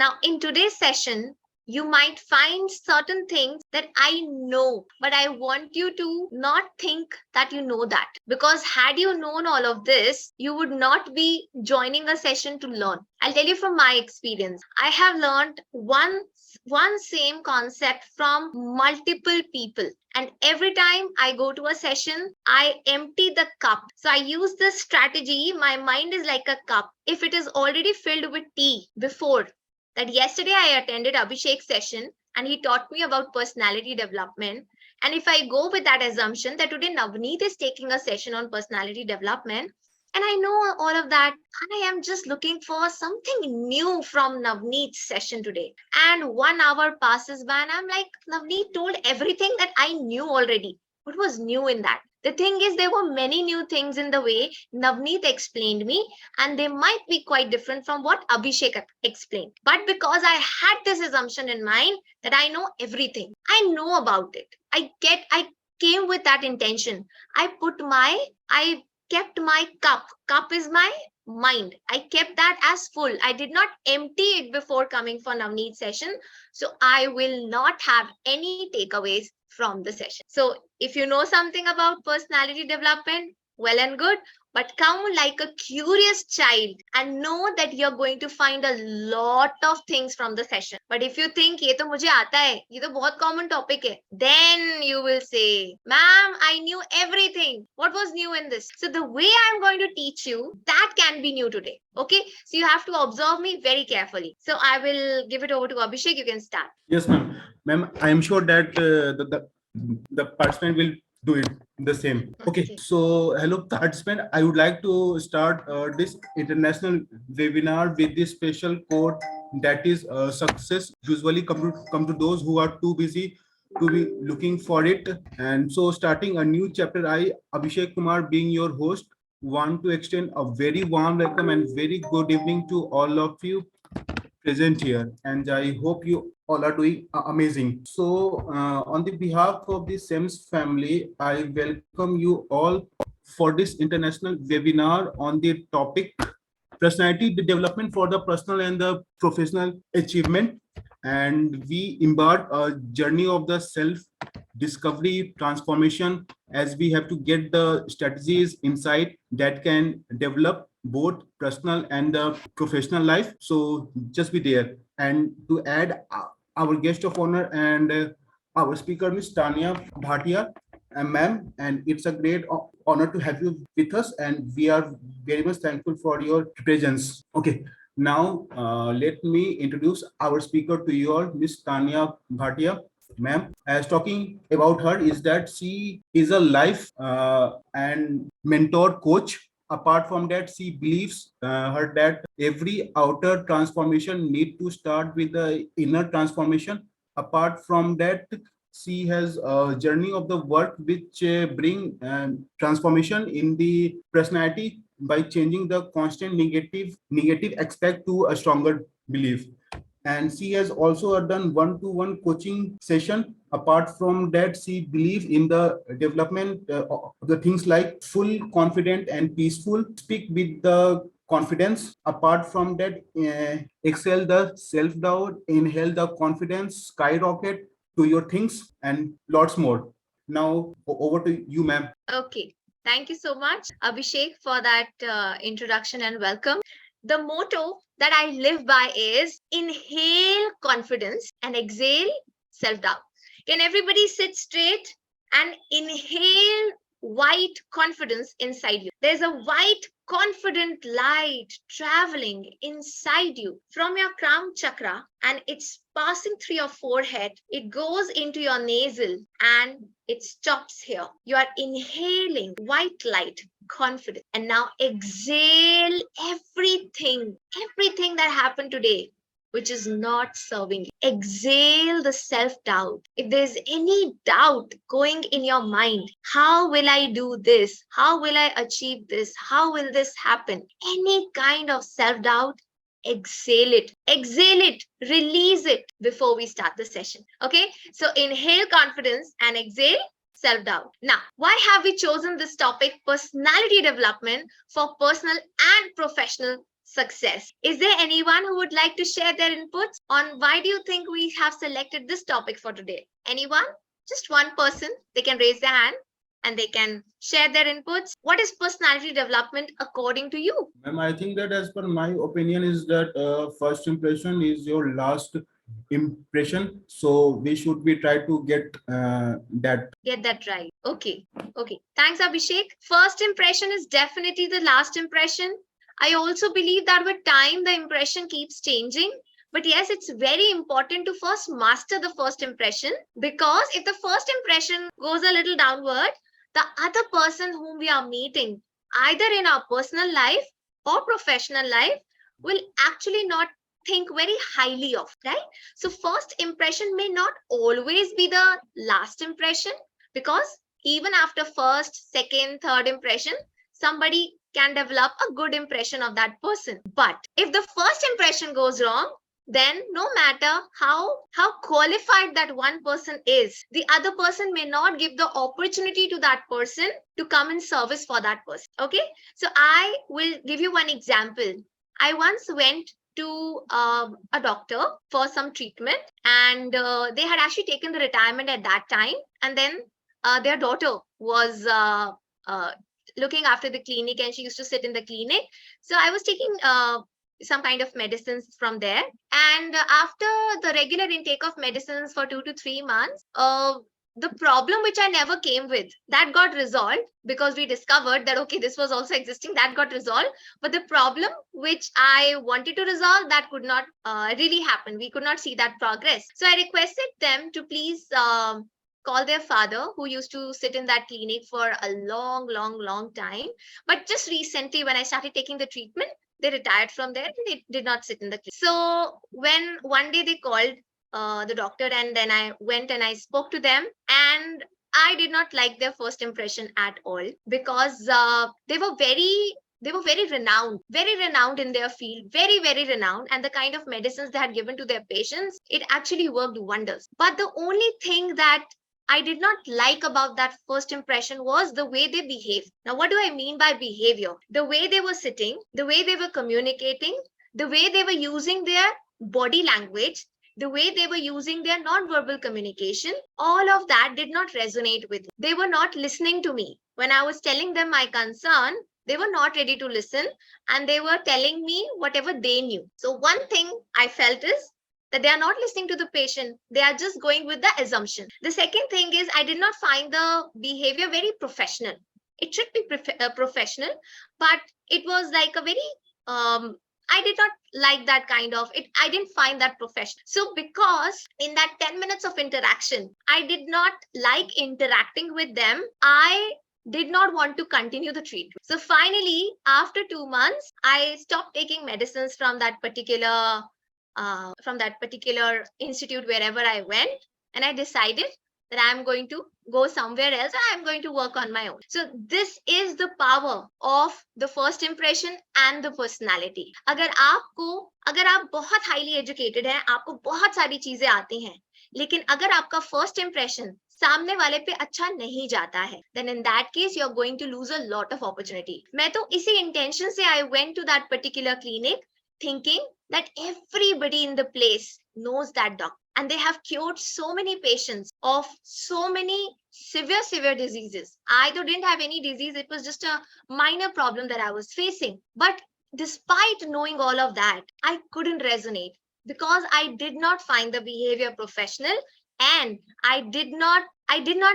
Now, in today's session, you might find certain things that I know, but I want you to not think that you know that. Because had you known all of this, you would not be joining a session to learn. I'll tell you from my experience. I have learned one same concept from multiple people. And every time I go to a session, I empty the cup. So I use this strategy. My mind is like a cup. If it is already filled with tea before, that yesterday I attended Abhishek's session and he taught me about personality development. And if I go with that assumption that today Navneet is taking a session on personality development, and I know all of that, I am just looking for something new from Navneet's session today. And 1 hour passes by, and I'm like, Navneet told everything that I knew already. What was new in that? The thing is, there were many new things in the way Navneet explained me, and they might be quite different from what Abhishek explained. But because I had this assumption in mind that I know everything, I know about it. I came with that intention. I kept my cup. Cup is my mind. I kept that as full. I did not empty it before coming for Navneet's session. So I will not have any takeaways from the session. So if you know something about personality development, well and good, but come like a curious child and know that you're going to find a lot of things from the session. But if you think ये तो मुझे आता है, ये तो बहुत common topic है, then you will say, ma'am, I knew everything. What was new in this? So the way I'm going to teach you, that can be new today. Okay, so you have to observe me very carefully. So I will give it over to Abhishek. You can start. Yes, ma'am. Ma'am, I am sure that the participant will do it the same. Okay. So hello participant. I would like to start this international webinar with this special quote that is success usually come to those who are too busy to be looking for it. And so starting a new chapter, I, Abhishek Kumar, being your host, want to extend a very warm welcome and very good evening to all of you present here, and I hope you all are doing amazing. So on the behalf of the SEMS family, I welcome you all for this international webinar on the topic personality development for the personal and the professional achievement. And we embark a journey of the self discovery transformation, as we have to get the strategies inside that can develop both personal and the professional life. So just be there. And to add our guest of honor and our speaker, Miss Tanya Bhatia, ma'am, and it's a great honor to have you with us, and we are very much thankful for your presence. Okay, now let me introduce our speaker to you all, Miss Tanya Bhatia. Ma'am, as talking about her is that she is a life and mentor coach. Apart from that, she believes her that every outer transformation need to start with the inner transformation. Apart from that, she has a journey of the work which bring transformation in the personality by changing the constant negative aspect to a stronger belief. And she has also done one-to-one coaching session. Apart from that, she believes in the development of the things like full confident and peaceful, speak with the confidence. Apart from that, exhale the self-doubt, inhale the confidence, skyrocket to your things, and lots more. Now over to you, ma'am. Okay, thank you so much, Abhishek, for that introduction and welcome. The motto that I live by is inhale confidence and exhale self-doubt. Can everybody sit straight and inhale white confidence inside you? There's a white confident light traveling inside you from your crown chakra, and it's passing through your forehead. It goes into your nasal and it stops here. You are inhaling white light, confidence, and now exhale everything that happened today which is not serving you. Exhale the self-doubt. If there's any doubt going in your mind, how will I do this? How will I achieve this? How will this happen? Any kind of self-doubt, exhale it, release it before we start the session. Okay, so inhale confidence and exhale self-doubt. Now, why have we chosen this topic, personality development for personal and professional success. Is there anyone who would like to share their inputs on why do you think we have selected this topic for today? Anyone? Just one person. They can raise their hand and they can share their inputs. What is personality development according to you? Ma'am, I think that as per my opinion is that first impression is your last impression. So we should be try to get that right. Okay. Okay. Thanks, Abhishek. First impression is definitely the last impression. I also believe that with time, the impression keeps changing. But yes, it's very important to first master the first impression, because if the first impression goes a little downward, the other person whom we are meeting, either in our personal life or professional life, will actually not think very highly of, right? So, first impression may not always be the last impression, because even after first, second, third impression, somebody can develop a good impression of that person. But if the first impression goes wrong, then no matter how qualified that one person is, the other person may not give the opportunity to that person to come in service for that person. Okay, so I will give you one example. I once went to a doctor for some treatment, and they had actually taken the retirement at that time, and then their daughter was uh, looking after the clinic, and she used to sit in the clinic. So I was taking some kind of medicines from there, and after the regular intake of medicines for 2 to 3 months, the problem which I never came with, that got resolved, because we discovered that okay, this was also existing, that got resolved. But the problem which I wanted to resolve, that could not really happen. We could not see that progress. So I requested them to please call their father, who used to sit in that clinic for a long time. But just recently, when I started taking the treatment, they retired from there and they did not sit in the clinic. So when one day they called the doctor, and then I went and I spoke to them, and I did not like their first impression at all, because they were very renowned in their field, very renowned, and the kind of medicines they had given to their patients, it actually worked wonders. But the only thing that I did not like about that first impression was the way they behaved. Now, what do I mean by behavior? The way they were sitting, the way they were communicating, the way they were using their body language, the way they were using their non-verbal communication, all of that did not resonate with me. They were not listening to me. When I was telling them my concern, they were not ready to listen, and they were telling me whatever they knew. So, one thing I felt is that they are not listening to the patient, they are just going with the assumption. The second thing is, I did not find the behavior very professional. It should be professional, but it was like a very I did not like that kind of it. I didn't find that professional. So because in that 10 minutes of interaction, I did not like interacting with them, I did not want to continue the treatment. So finally, after 2 months, I stopped taking medicines from that particular institute wherever I went, and I decided that I'm going to go somewhere else. I'm going to work on my own. So this is the power of the first impression and the personality. अगर आप बहुत highly educated हैं, आपको बहुत सारी चीजें आती हैं, लेकिन अगर आपका first impression सामने वाले पे अच्छा नहीं जाता है, then in that case you're going to lose a lot of opportunity. मैं तो इसी intention से I went to that particular clinic, thinking that everybody in the place knows that doctor, and they have cured so many patients of so many severe diseases. I didn't have any disease, it was just a minor problem that I was facing. But despite knowing all of that, I couldn't resonate, because I did not find the behavior professional, and I did not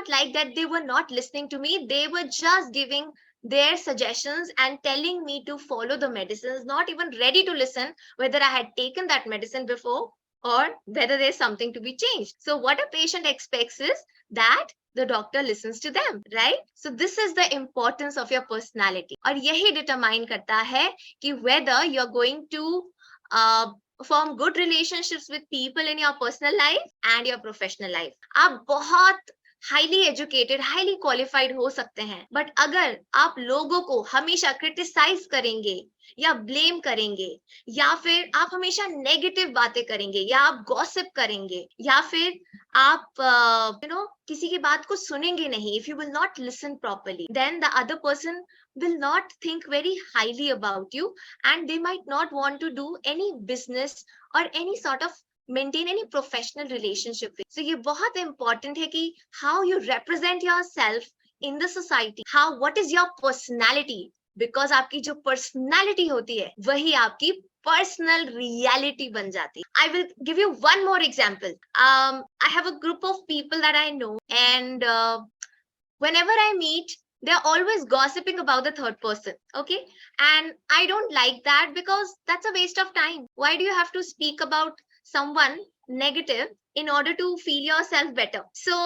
like that they were not listening to me. They were just giving their suggestions and telling me to follow the medicines, not even ready to listen whether I had taken that medicine before or whether there's something to be changed. So what a patient expects is that the doctor listens to them, right? So this is the importance of your personality. और यही determine करता है कि whether you're going to form good relationships with people in your personal life and your professional life. आप बहुत highly educated, highly qualified हो सकते हैं, बट अगर आप लोगों को हमेशा क्रिटिसाइज करेंगे या ब्लेम करेंगे, या फिर आप हमेशा नेगेटिव बातें करेंगे, या आप गॉसिप करेंगे, या फिर आप किसी की बात को सुनेंगे नहीं, if you will not listen properly, then the other person will not think very highly about you, and they might not want to do any business or any sort of maintain any professional relationship with. So ये बहुत important है कि how you represent yourself in the society, how what is your personality, because आपकी जो personality होती है वही आपकी personal reality बन जाती है. I will give you one more example. I have a group of people that I know, and whenever I meet, they're always gossiping about the third person. Okay. And I don't like that, because that's a waste of time. Why do you have to speak about someone negative in order to feel yourself better? So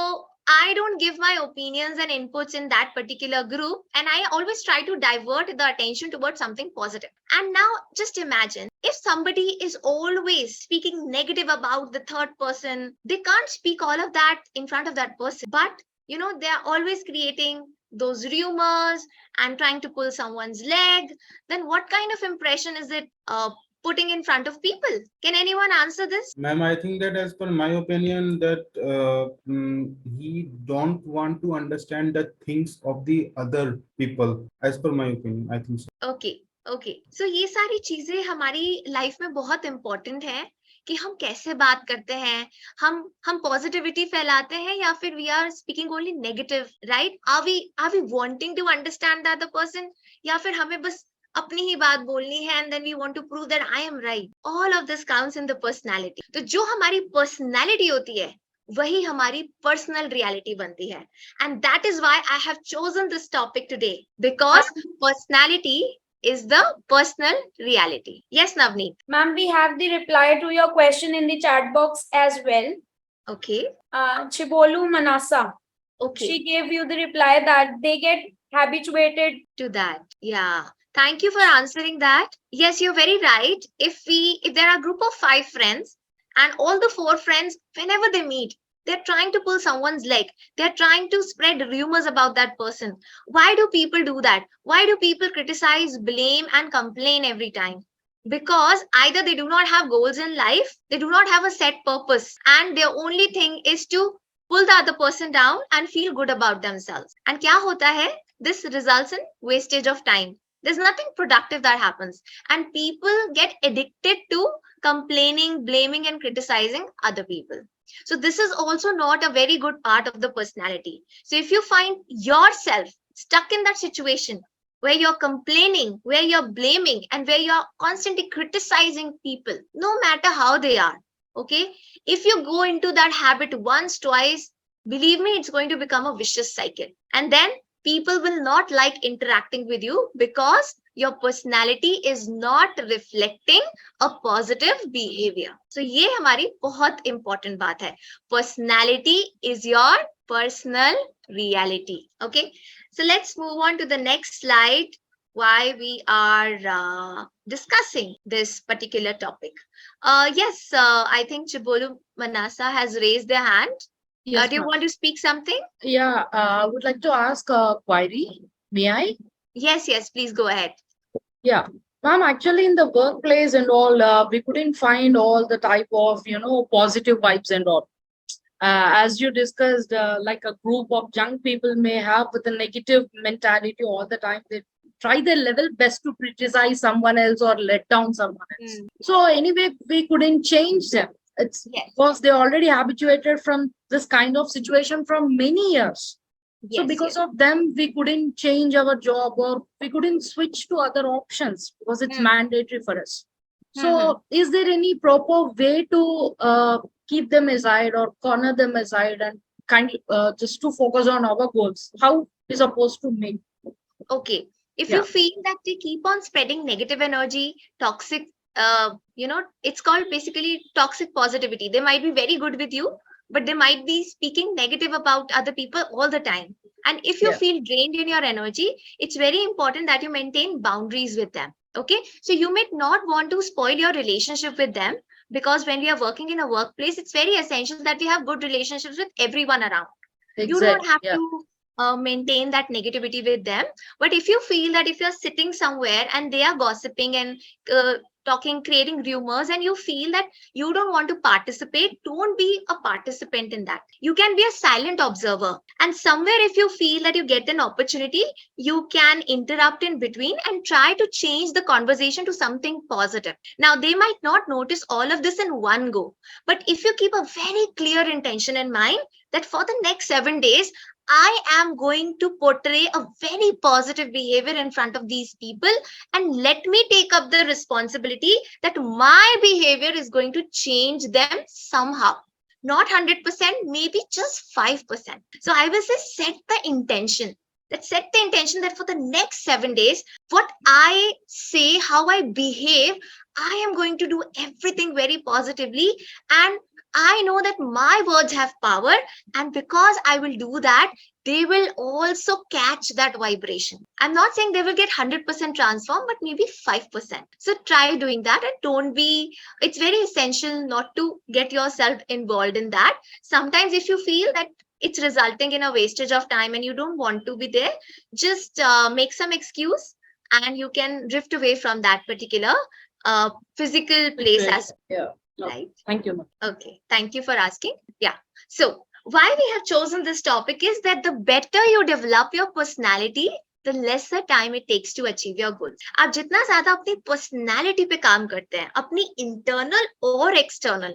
I don't give my opinions and inputs in that particular group, and I always try to divert the attention towards something positive. And now just imagine if somebody is always speaking negative about the third person, they can't speak all of that in front of that person, but they are always creating those rumors and trying to pull someone's leg. Then what kind of impression is it putting in front of people? Can anyone answer this? Ma'am, I think that as per my opinion that he don't want to understand the things of the other people. As per my opinion, I think so. Okay so ये सारी चीजें हमारी life में बहुत important है कि हम कैसे बात करते हैं, हम पॉजिटिविटी फैलाते हैं या फिर we are speaking only negative, right? Are we wanting to understand the other person, या फिर हमें बस अपनी ही बात बोलनी है and then we want to prove that I am right? All of this counts in the personality. तो जो हमारी पर्सनालिटी होती है वही हमारी पर्सनल रियलिटी बनती है, and that is why I have chosen this topic today, because personality is the personal reality. Yes, Navneet. Ma'am, we have the reply to your question in the chat box as well. Okay. Chibolu Manasa. Okay. She gave you the reply that they get habituated to that. Yeah. Thank you for answering that. Yes, you're very right. If there are a group of 5 friends, and all the 4 friends, whenever they meet, they're trying to pull someone's leg. They're trying to spread rumors about that person. Why do people do that? Why do people criticize, blame, and complain every time? Because either they do not have goals in life, they do not have a set purpose, and their only thing is to pull the other person down and feel good about themselves. And kya hota hai? This results in wastage of time. There's nothing productive that happens. And people get addicted to complaining, blaming, and criticizing other people. So this is also not a very good part of the personality. So if you find yourself stuck in that situation where you're complaining, where you're blaming, and where you're constantly criticizing people, no matter how they are, okay, if you go into that habit once, twice, believe me, it's going to become a vicious cycle. And then people will not like interacting with you, because your personality is not reflecting a positive behavior. So ये हमारी बहुत important बात है. Personality is your personal reality. Okay. So let's move on to the next slide. Why we are discussing this particular topic. Yes, I think Chibolu Manasa has raised their hand. Yes, do you want to speak something? Yeah, I would like to ask a query. May I? Yes, please go ahead. Yeah, ma'am, actually in the workplace and all, we couldn't find all the type of, positive vibes and all. As you discussed, like a group of young people may have with a negative mentality all the time. They try their level best to criticize someone else or let down someone else. So anyway, we couldn't change them. It's because they're already habituated from this kind of situation from many years. So because of them, we couldn't change our job, or we couldn't switch to other options because it's mandatory for us. So is there any proper way to keep them aside or corner them aside and just to focus on our goals? How we supposed to make? Okay. If you feel that they keep on spreading negative energy, toxic, it's called basically toxic positivity. They might be very good with you, but they might be speaking negative about other people all the time. And if you feel drained in your energy, it's very important that you maintain boundaries with them. Okay. So you may not want to spoil your relationship with them, because when we are working in a workplace, it's very essential that we have good relationships with everyone around. You don't Exactly. have Yeah. to maintain that negativity with them. But if you feel that if you're sitting somewhere and they are gossiping and talking, creating rumors, and you feel that you don't want to participate, don't be a participant in that. You can be a silent observer. And somewhere, if you feel that you get an opportunity, you can interrupt in between and try to change the conversation to something positive. Now, they might not notice all of this in one go, but if you keep a very clear intention in mind that for the next 7 days, I am going to portray a very positive behavior in front of these people, and let me take up the responsibility that my behavior is going to change them somehow. Not 100%, maybe just 5%. So I will say set the intention. Set the intention that for the next 7 days, what I say, how I behave, I am going to do everything very positively. And I know that my words have power. And because I will do that, they will also catch that vibration. I'm not saying they will get 100% transformed, but maybe 5%. So try doing that, and don't be, it's very essential not to get yourself involved in that. Sometimes if you feel that it's resulting in a wastage of time and you don't want to be there, just make some excuse and you can drift away from that particular physical place as Yeah. well, right? Thank you, ma'am. Okay, thank you for asking. Yeah. So, why we have chosen this topic is that the better you develop your personality, the lesser time it takes to achieve your goals. आप जितना ज्यादा अपनी personality पे काम करते हैं, अपनी internal और external,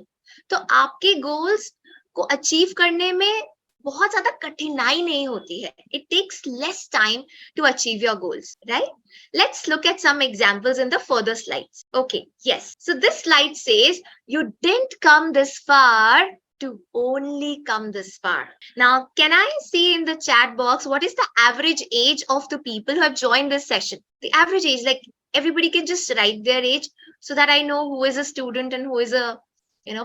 तो आपके goals को achieve करने में बहुत ज्यादा कठिनाई नहीं होती है. It takes less time to achieve your goals, right? Let's look at some examples in the further slides. Okay, yes. So this slide says you didn't come this far to only come this far. Now, can I see in the chat box what is the average age of the people who have joined this session? The average age, like everybody can just write their age so that I know who is a student and who is a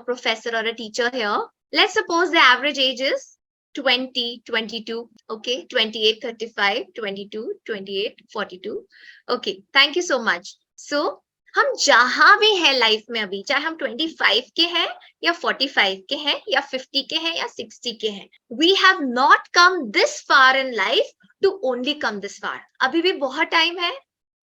professor or a teacher here. Let's suppose the average age is 20, 22, okay, 28, 35, 22, 28, 42. Okay, thank you so much. So, हम जहां भी है life में अभी, चाहे हम 25 के हैं या 45 के हैं या 50 के हैं या 60 के हैं, we have not come this far in life to only come this far. अभी भी बहुत टाइम है,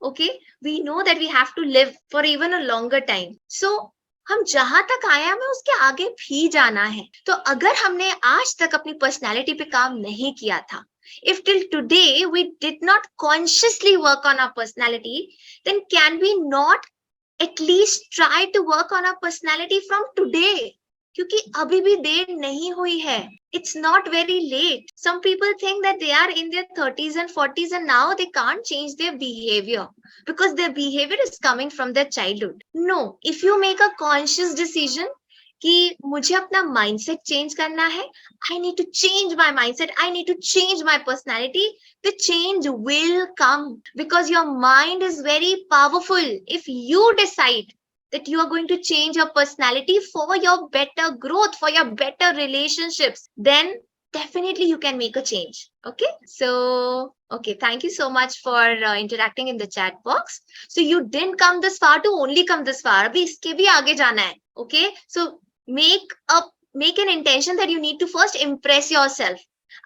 okay? We know that we have to live for even a longer time. So, हम जहां तक आए हमें उसके आगे भी जाना है. तो अगर हमने आज तक अपनी पर्सनालिटी पे काम नहीं किया था, if till today we did not consciously work on our personality, then can we not at least try to work on our personality from today? क्योंकि अभी भी देर नहीं हुई है. It's not very late. Some people think that they are in their 30s and 40s and now they can't change their behavior because their behavior is coming from their childhood. No, if you make a conscious decision कि मुझे अपना mindset change करना है, I need to change my mindset, I need to change my personality, the change will come because your mind is very powerful. If you decide that you are going to change your personality for your better growth, for your better relationships, then definitely you can make a change. Okay, so okay, thank you so much for interacting in the chat box. So you didn't come this far to only come this far. अभी इसके भी आगे जाना है. Okay, so make an intention that you need to first impress yourself.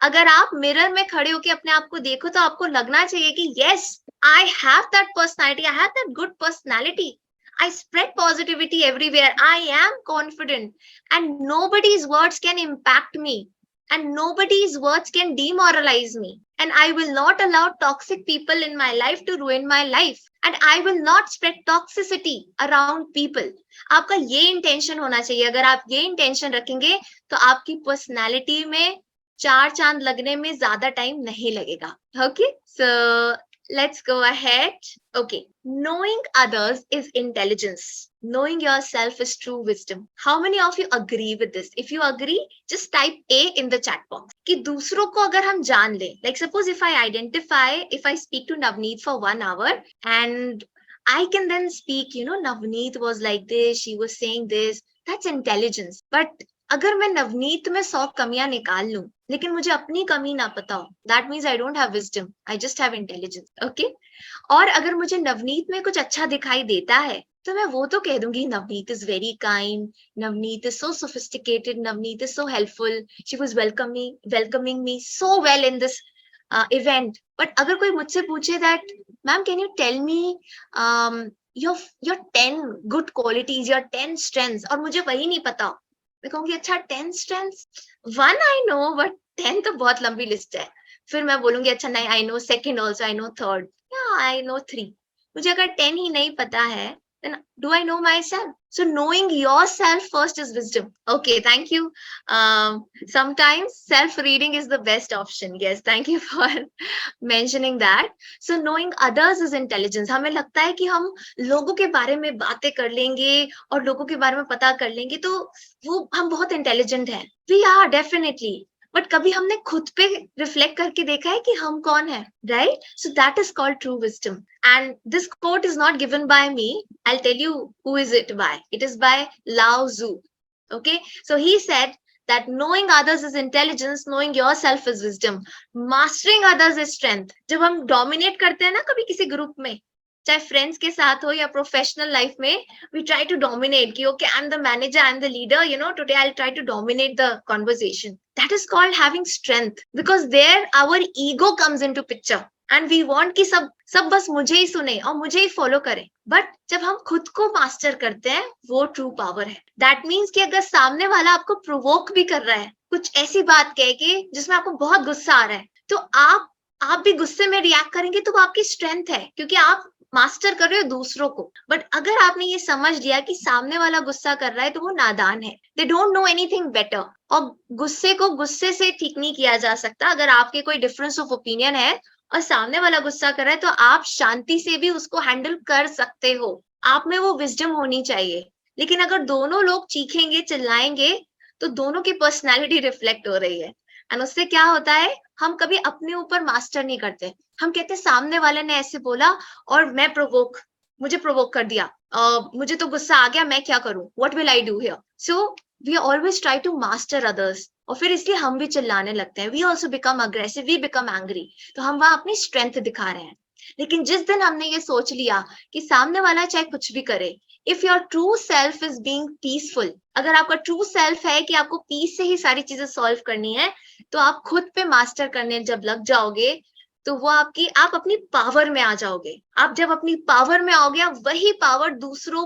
अगर आप mirror में खड़े होके अपने आप को देखो तो आपको लगना चाहिए कि yes, I have that personality, I have that good personality. I spread positivity everywhere. I am confident and nobody's words can impact me and nobody's words can demoralize me. And I will not allow toxic people in my life to ruin my life. And I will not spread toxicity around people. आपका ये intention होना चाहिए. अगर आप ये intention रखेंगे तो आपकी पर्सनालिटी में 4 चांद लगने में ज्यादा टाइम नहीं लगेगा. Okay, so let's go ahead. Okay, knowing others is intelligence. Knowing yourself is true wisdom. How many of you agree with this? If you agree, just type A in the chat box. कि दूसरों को अगर हम जान ले, like suppose if I speak to Navneet for 1 hour and I can then speak, Navneet was like this, she was saying this, that's intelligence. But अगर मैं नवनीत में 100 कमियां निकाल लूं लेकिन मुझे अपनी कमी ना पता हो, that means I don't have wisdom, I just have intelligence. Okay, और अगर मुझे नवनीत में कुछ अच्छा दिखाई देता है तो मैं वो तो कह दूंगी Navneet is very kind, Navneet is so sophisticated, Navneet is so helpful, she was welcoming me so well in this event. But अगर कोई मुझसे पूछे that ma'am can you tell me your 10 good qualities, your 10 strengths, और मुझे वही नहीं पता, मैं कहूंगी अच्छा 10 स्ट्रेंथ्स, 1 आई नो बट 10 तो बहुत लंबी लिस्ट है. फिर मैं बोलूंगी अच्छा नहीं, I know second also, I know third, या आई नो 3. मुझे अगर 10 ही नहीं पता है, then do I know myself? So knowing yourself first is wisdom. Okay, thank you. Sometimes self-reading is the best option. Yes, thank you for mentioning that. So knowing others is intelligence. हमें लगता है कि हम लोगों के बारे में बातें कर लेंगे और लोगों के बारे में पता कर लेंगे तो वो हम बहुत इंटेलिजेंट हैं. We are definitely. बट कभी हमने खुद पे रिफ्लेक्ट करके देखा है कि हम कौन है, right? So that is called true wisdom. And this quote is not given by me. I tell you who is it by. It is by Lao Tzu. Okay, so he said that knowing others is intelligence, knowing yourself is wisdom, mastering others is strength. जब हम dominate करते हैं ना कभी किसी group में, चाहे friends के साथ हो या प्रोफेशनल लाइफ में, वी ट्राई टू डोमिनेट कि okay I am the manager, I am the leader, you know today I will try to dominate the conversation. That is called having strength, because there our ego comes into picture and we want कि सब बस मुझे ही सुने और मुझे ही follow करें. But जब हम खुद को मास्टर करते हैं, वो ट्रू पावर है. दैट मीन्स कि अगर सामने वाला आपको प्रोवोक भी कर रहा है, कुछ ऐसी बात कह के जिसमें आपको बहुत गुस्सा आ रहा है, तो आप भी गुस्से में रिएक्ट करेंगे, तो वो आपकी स्ट्रेंथ है, क्योंकि आप मास्टर कर रहे हो दूसरों को. बट अगर आपने ये समझ लिया कि सामने वाला गुस्सा कर रहा है तो वो नादान है, they don't know anything better, और गुस्से को गुस्से से ठीक नहीं किया जा सकता. अगर आपके कोई डिफरेंस ऑफ ओपिनियन है और सामने वाला गुस्सा कर रहा है, तो आप शांति से भी उसको हैंडल कर सकते हो. आप में वो विजडम होनी चाहिए. लेकिन अगर दोनों लोग चीखेंगे, चिल्लाएंगे, तो दोनों की पर्सनैलिटी रिफ्लेक्ट हो रही है. एंड उससे क्या होता है, हम कभी अपने ऊपर मास्टर नहीं करते. हम कहते हैं सामने वाले ने ऐसे बोला और मुझे प्रोवोक कर दिया, मुझे तो गुस्सा आ गया, मैं क्या करूं, what will I do here. So we always try to master others, और फिर इसलिए हम भी चिल्लाने लगते हैं. We also become aggressive, we become angry. तो हम वहां अपनी स्ट्रेंथ दिखा रहे हैं. लेकिन जिस दिन हमने ये सोच लिया कि सामने वाला चाहे कुछ भी करे, if your true self is being peaceful, अगर आपका ट्रू सेल्फ है कि आपको पीस से ही सारी चीजें सॉल्व करनी है, तो आप खुद पे मास्टर करने जब लग जाओगे, तो वो आप अपनी पावर में आ जाओगे. आप जब अपनी पावर में आओगे, आप वही पावर दूसरों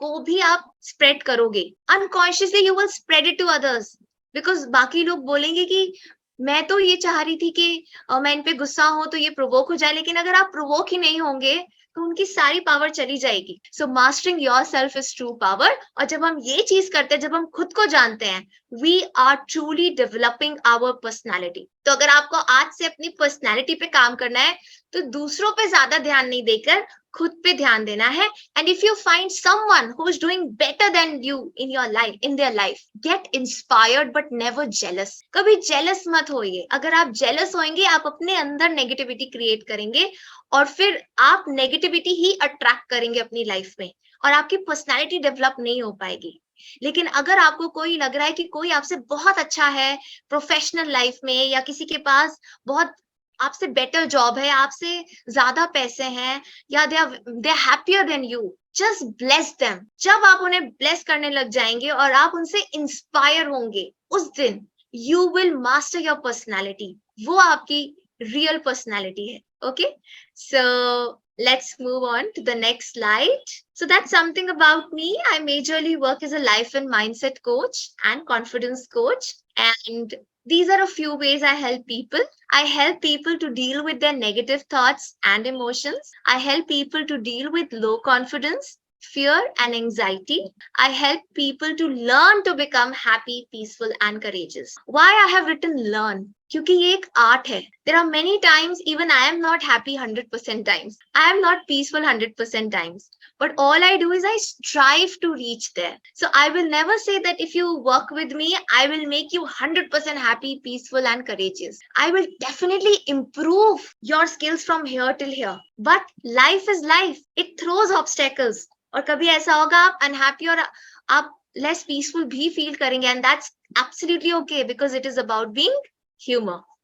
को भी आप स्प्रेड करोगे. Unconsciously you will spread it to others, because बाकी लोग बोलेंगे कि मैं तो ये चाह रही थी कि मैं इन पे गुस्सा हूं तो ये प्रोवोक हो जाए, लेकिन अगर आप प्रोवोक ही नहीं होंगे तो उनकी सारी पावर चली जाएगी. So mastering yourself is true power. और जब हम ये चीज करते हैं, जब हम खुद को जानते हैं, we are truly developing our personality. तो अगर आपको आज से अपनी पर्सनैलिटी पे काम करना है, तो दूसरों पे ज्यादा ध्यान नहीं देकर खुद पे ध्यान देना है. And if you find someone who is doing better than you in your life, in their life, get inspired but never jealous. कभी जेलस मत होइए. अगर आप जेलस होंगे, आप अपने अंदर नेगेटिविटी क्रिएट करेंगे और फिर आप नेगेटिविटी ही अट्रैक्ट करेंगे अपनी लाइफ में, और आपकी पर्सनैलिटी डेवलप नहीं हो पाएगी. लेकिन अगर आपको कोई लग रहा है कि कोई आपसे बहुत अच्छा है प्रोफेशनल लाइफ में, या किसी के पास बहुत आपसे बेटर जॉब है, आपसे ज्यादा पैसे हैं, या they are happier than you, just bless them. जब आप उन्हें ब्लेस करने लग जाएंगे और आप उनसे इंस्पायर होंगे, उस दिन you will master your personality. वो आपकी रियल पर्सनैलिटी है. Okay, so let's move on to the next slide. So that's something about me. I majorly work as a life and mindset coach and confidence coach. And these are a few ways I help people. I help people to deal with their negative thoughts and emotions. I help people to deal with low confidence, fear and anxiety. I help people to learn to become happy, peaceful and courageous. Why I have written learn? क्योंकि ये एक art है. There are many times even I am not happy 100% times. I am not peaceful 100% times. But all I do is I strive to reach there. So I will never say that if you work with me, I will make you 100% happy, peaceful and courageous. I will definitely improve your skills from here till here. But life is life. It throws obstacles. और कभी ऐसा होगा आप unhappy और आप less peaceful भी feel करेंगे, and that's absolutely okay, because it is about being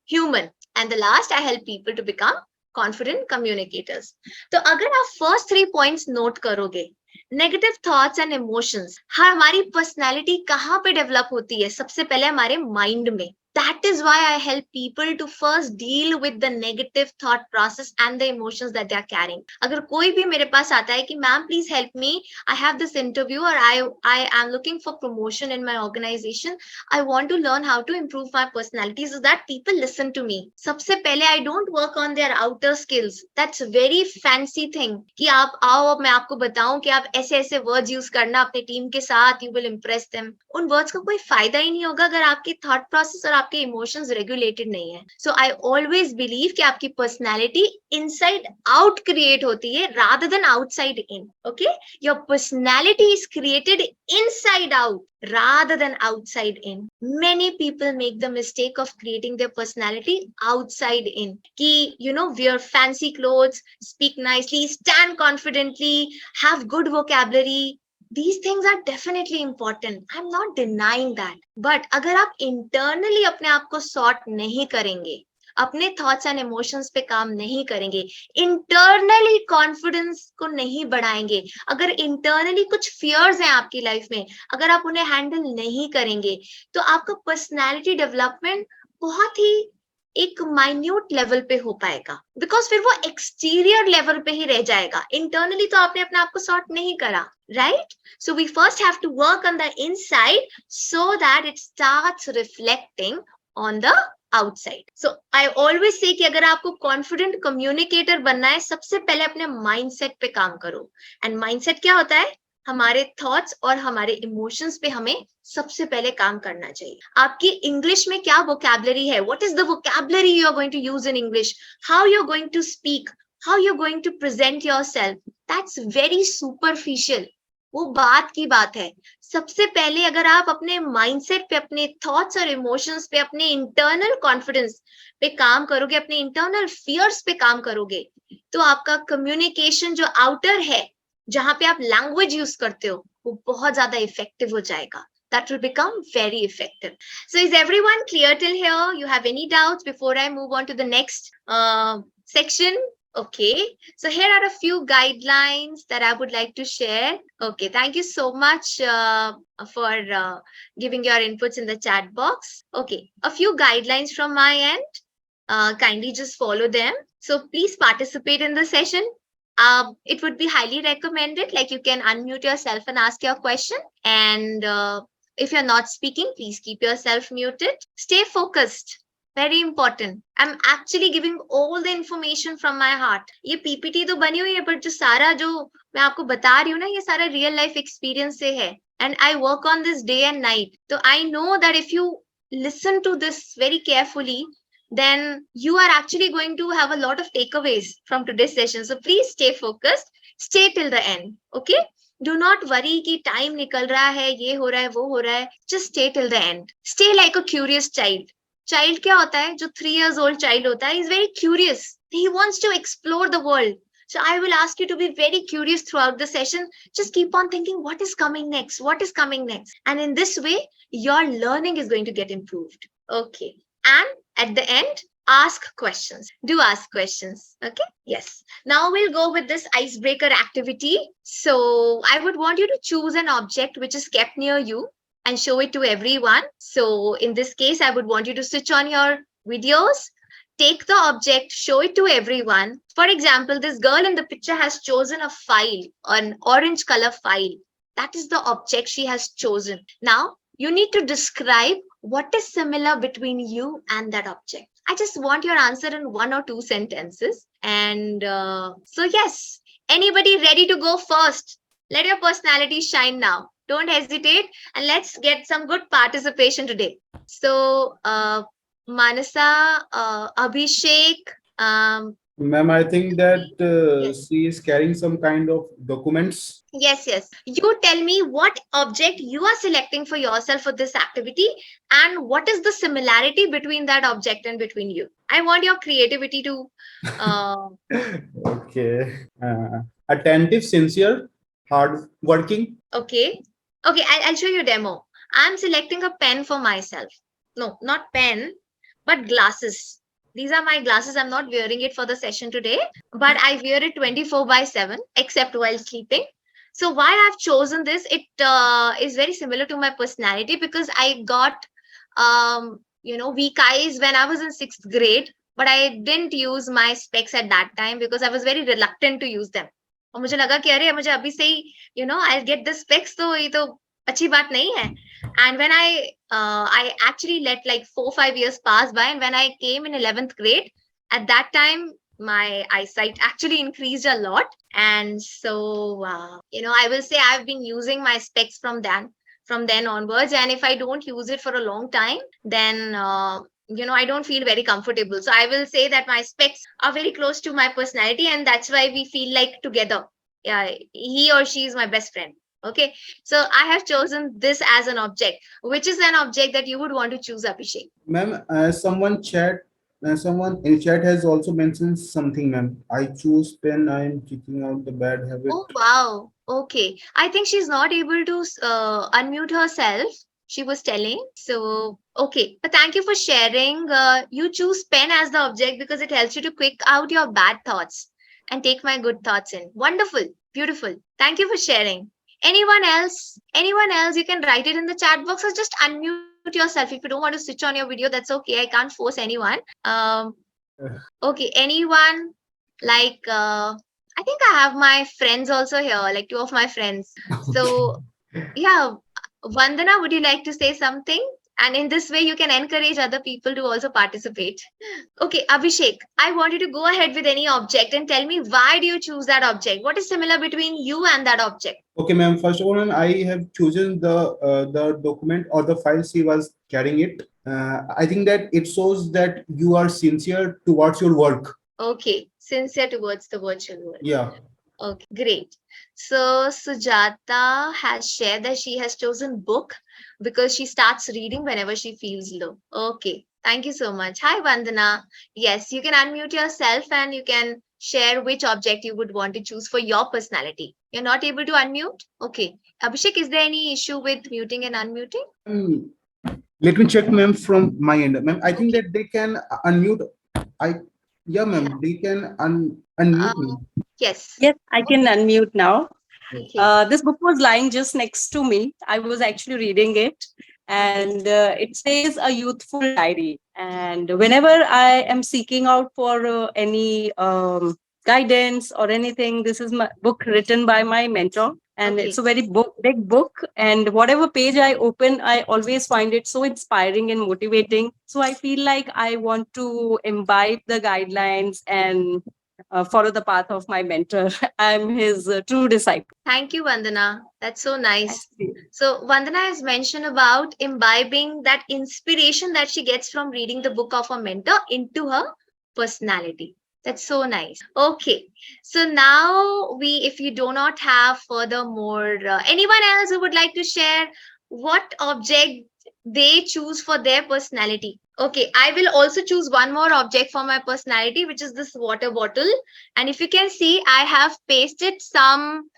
human. And the last, I help people to become confident communicators. तो अगर आप फर्स्ट 3 पॉइंट्स नोट करोगे, नेगेटिव थॉट्स एंड इमोशंस, हमारी personality कहाँ पे develop होती है? सबसे पहले हमारे माइंड में. That is why I help people to first deal with the negative thought process and the emotions that they are carrying. अगर कोई भी मेरे पास आता है कि ma'am please help me, I have this interview और I am looking for promotion in my organisation, I want to learn how to improve my personality so that people listen to me. सबसे पहले I don't work on their outer skills. That's very fancy thing कि आप आओ अब मैं आपको बताऊं कि आप ऐसे ऐसे वर्ड्स यूज करना अपने टीम के साथ, you will impress them. उन वर्ड्स का कोई फायदा ही नहीं होगा अगर आपकी थॉट प्रोसेस और आपके इमोशंस रेगुलेटेड नहीं है. सो आई ऑलवेज बिलीव कि आपकी पर्सनैलिटी इनसाइड आउट क्रिएट होती है rather than outside in. Okay, your personality is created inside out rather than outside in. Many people make the mistake of creating their personality outside in. Ki, you know, wear fancy clothes, speak nicely, stand confidently, have good vocabulary. These things are definitely important. I'm not denying that. But अगर आप internally अपने आप को sort नहीं करेंगे, अपने thoughts and emotions पे काम नहीं करेंगे, इंटरनली कॉन्फिडेंस को नहीं बढ़ाएंगे, अगर इंटरनली कुछ फियर्स हैं आपकी लाइफ में, अगर आप उन्हें हैंडल नहीं करेंगे, तो आपका पर्सनालिटी डेवलपमेंट बहुत ही एक माइन्यूट लेवल पे हो पाएगा. बिकॉज फिर वो एक्सटीरियर लेवल पे ही रह जाएगा, इंटरनली तो आपने अपने आप को सॉर्ट नहीं करा. Right? So we first have to work on the inside so that it starts reflecting on the outside. So I always say कि अगर आपको कॉन्फिडेंट कम्युनिकेटर बनना है, सबसे पहले अपने माइंडसेट पे काम करो. एंड माइंडसेट क्या होता है? हमारे थॉट्स और हमारे इमोशंस पे हमें सबसे पहले काम करना चाहिए. आपकी इंग्लिश में क्या वोकैबुलरी है? What is the vocabulary you are going to use in English? How you are going to speak? How you are going to present yourself? That's very superficial. वो बात की बात है. सबसे पहले अगर आप अपने माइंडसेट पे, अपने थॉट्स और इमोशंस पे, अपने इंटरनल कॉन्फिडेंस पे काम करोगे, अपने इंटरनल फियर्स पे काम करोगे, तो आपका कम्युनिकेशन जो आउटर है, जहां पे आप लैंग्वेज यूज करते हो, वो बहुत ज्यादा इफेक्टिव हो जाएगा. That will become very effective. So is everyone clear till here? You have any doubts before I move on to the next section? Okay, so here are a few guidelines that I would like to share. Okay, thank you so much for giving your inputs in the chat box. Okay, a few guidelines from my end. Kindly just follow them. So please participate in the session. It would be highly recommended, like you can unmute yourself and ask your question. And if you're not speaking, please keep yourself muted. Stay focused. Very important. I'm actually giving all the information from my heart. ये PPT तो बनी हुई है, पर जो सारा जो मैं आपको बता रही हूँ ना, ये सारा रियल लाइफ एक्सपीरियंस से है. And I work on this day and night. So I know that if you listen to this very carefully, then you are actually going to have a lot of takeaways from today's session. So please stay focused. Stay till the end. Okay? Do not worry कि time निकल रहा है, ये हो रहा है, वो हो रहा है. Just stay till the end. Stay like a curious child. Child क्या होता है? जो 3 years old चाइल्ड होता है, is very curious. He wants to explore the world. So I will ask you to be very curious throughout the session. Just keep on thinking what is coming next, what is coming next. And in this way, your learning is going to get improved. Okay. And at the end, ask questions. Do ask questions. Okay. Yes. Now we'll go with this icebreaker activity. So I would want you to choose an object which is kept near you and show it to everyone. So in this case, I would want you to switch on your videos, take the object, show it to everyone. For example, this girl in the picture has chosen a file, an orange color file. That is the object she has chosen. Now, you need to describe what is similar between you and that object. I just want your answer in 1 or 2 sentences. And so yes, anybody ready to go first? Let your personality shine now. Don't hesitate, and let's get some good participation today. So, Manasa, Abhishek. Ma'am, I think that Yes. she is carrying some kind of documents. Yes. You tell me what object you are selecting for yourself for this activity, and what is the similarity between that object and between you. I want your creativity to. Okay. Attentive, sincere, hard working. Okay. I'll show you a demo. I'm selecting a pen for myself. No, not pen, but glasses. These are my glasses. I'm not wearing it for the session today, but I wear it 24/7, except while sleeping. So why I've chosen this, it is very similar to my personality, because I got weak eyes when I was in 6th grade, but I didn't use my specs at that time because I was very reluctant to use them. और मुझे लगा कि अरे मुझे अभी से ही I'll get the specs, तो ये तो अच्छी बात नहीं है. And when I actually let like 4-5 years pass by, and when I came in 11th grade, at that time my eyesight actually increased a lot. And so I will say I've been using my specs from then onwards. And if I don't use it for a long time, then I don't feel very comfortable. So I will say that my specs are very close to my personality, and that's why we feel like together. Yeah, he or she is my best friend. Okay, so I have chosen this as an object. Which is an object that you would want to choose, Abhishek? Ma'am, someone in chat has also mentioned something, ma'am. I choose pen. I am kicking out the bad habit. Oh, wow. Okay. I think she's not able to unmute herself. She was telling. So, okay. But thank you for sharing. You choose pen as the object because it helps you to quick out your bad thoughts and take my good thoughts in. Wonderful. Beautiful. Thank you for sharing. Anyone else? Anyone else? You can write it in the chat box or just unmute yourself. If you don't want to switch on your video, that's okay. I can't force anyone. Okay. Anyone? Like, I think I have my friends also here, like 2 of my friends. So, yeah, Vandana, would you like to say something? And in this way, you can encourage other people to also participate. Okay, Abhishek, I want you to go ahead with any object and tell me why do you choose that object? What is similar between you and that object? Okay, ma'am. First of all, ma'am, I have chosen the document or the file she was carrying it. I think that it shows that you are sincere towards your work. Okay, sincere towards the virtual world. Yeah. Okay, great. So Sujata has shared that she has chosen book because she starts reading whenever she feels low. Okay, thank you so much. Hi, Vandana. Yes, you can unmute yourself and you can share which object you would want to choose for your personality. You're not able to unmute? Okay. Abhishek, is there any issue with muting and unmuting? Let me check, ma'am, from my end. Ma'am, I think that they can unmute. Yeah, ma'am, they can unmute me. Yes. Yes, I can unmute now. Okay. This book was lying just next to me. I was actually reading it, and it says a youthful diary. And whenever I am seeking out for any guidance or anything, this is my book written by my mentor. And Okay. it's a very big book. And whatever page I open, I always find it so inspiring and motivating. So I feel like I want to imbibe the guidelines and follow the path of my mentor. I'm his true disciple. Thank you, Vandana. That's so nice. Actually. So, Vandana has mentioned about imbibing that inspiration that she gets from reading the book of her mentor into her personality. That's so nice. Okay. So now if you do not have furthermore, anyone else who would like to share what object they choose for their personality? Okay, I will also choose one more object for my personality, which is this water bottle. And if you can see, I have pasted some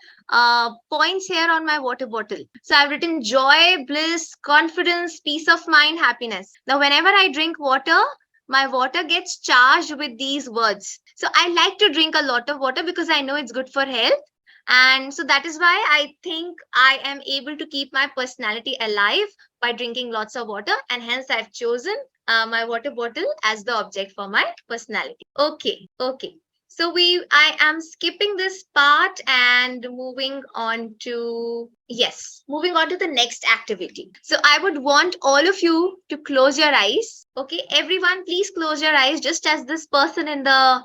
points here on my water bottle. So I've written joy, bliss, confidence, peace of mind, happiness. Now, whenever I drink water, my water gets charged with these words. So I like to drink a lot of water because I know it's good for health. And so that is why I think I am able to keep my personality alive by drinking lots of water. And hence I've chosen my water bottle as the object for my personality. Okay. So I am skipping this part and moving on to the next activity. So I would want all of you to close your eyes. Okay, everyone, please close your eyes, just as this person in the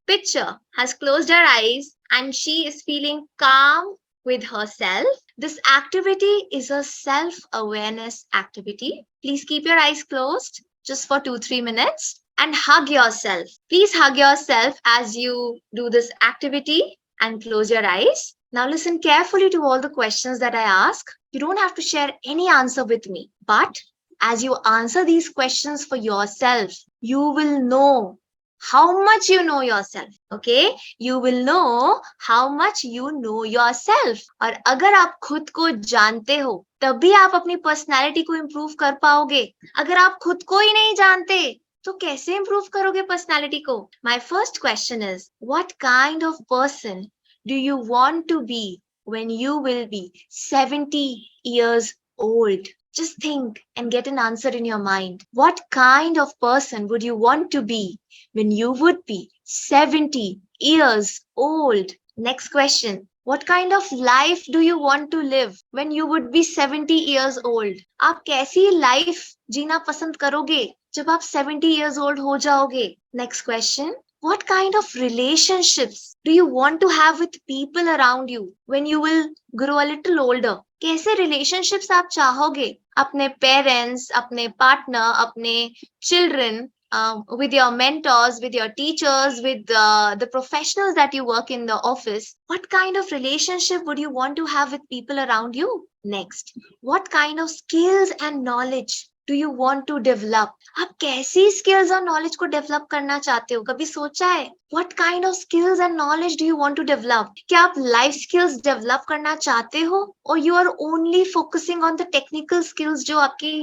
picture has closed her eyes and she is feeling calm with herself. This activity is a self-awareness activity. Please keep your eyes closed just for 2-3 minutes and hug yourself. Please hug yourself as you do this activity and close your eyes. Now listen carefully to all the questions that I ask. You don't have to share any answer with me, but as you answer these questions for yourself, you will know how much you know yourself. Okay, you will know how much you know yourself. और अगर आप खुद को जानते हो तभी आप अपनी पर्सनालिटी को इम्प्रूव कर पाओगे. अगर आप खुद को ही नहीं जानते तो कैसे इम्प्रूव करोगे पर्सनालिटी को? My first question is, what kind of person do you want to be when you will be 70 years old? Just think and get an answer in your mind. What kind of person would you want to be when you would be 70 years old? Next question. What kind of life do you want to live when you would be 70 years old? आप कैसी life जीना पसंद करोगे जब आप 70 years old हो जाओगे? Next question. What kind of relationships do you want to have with people around you when you will grow a little older? कैसे relationships आप चाहोगे अपने parents, अपने partner, अपने children, with your mentors, with your teachers, with the professionals that you work in the office? What kind of relationship would you want to have with people around you? Next, what kind of skills and knowledge do you want to develop? आप कैसी skills और knowledge को develop करना चाहते हो? कभी सोचा है? What kind of skills and knowledge do you want to develop? क्या आप life skills develop करना चाहते हो? Or you are only focusing on the technical skills जो आपकी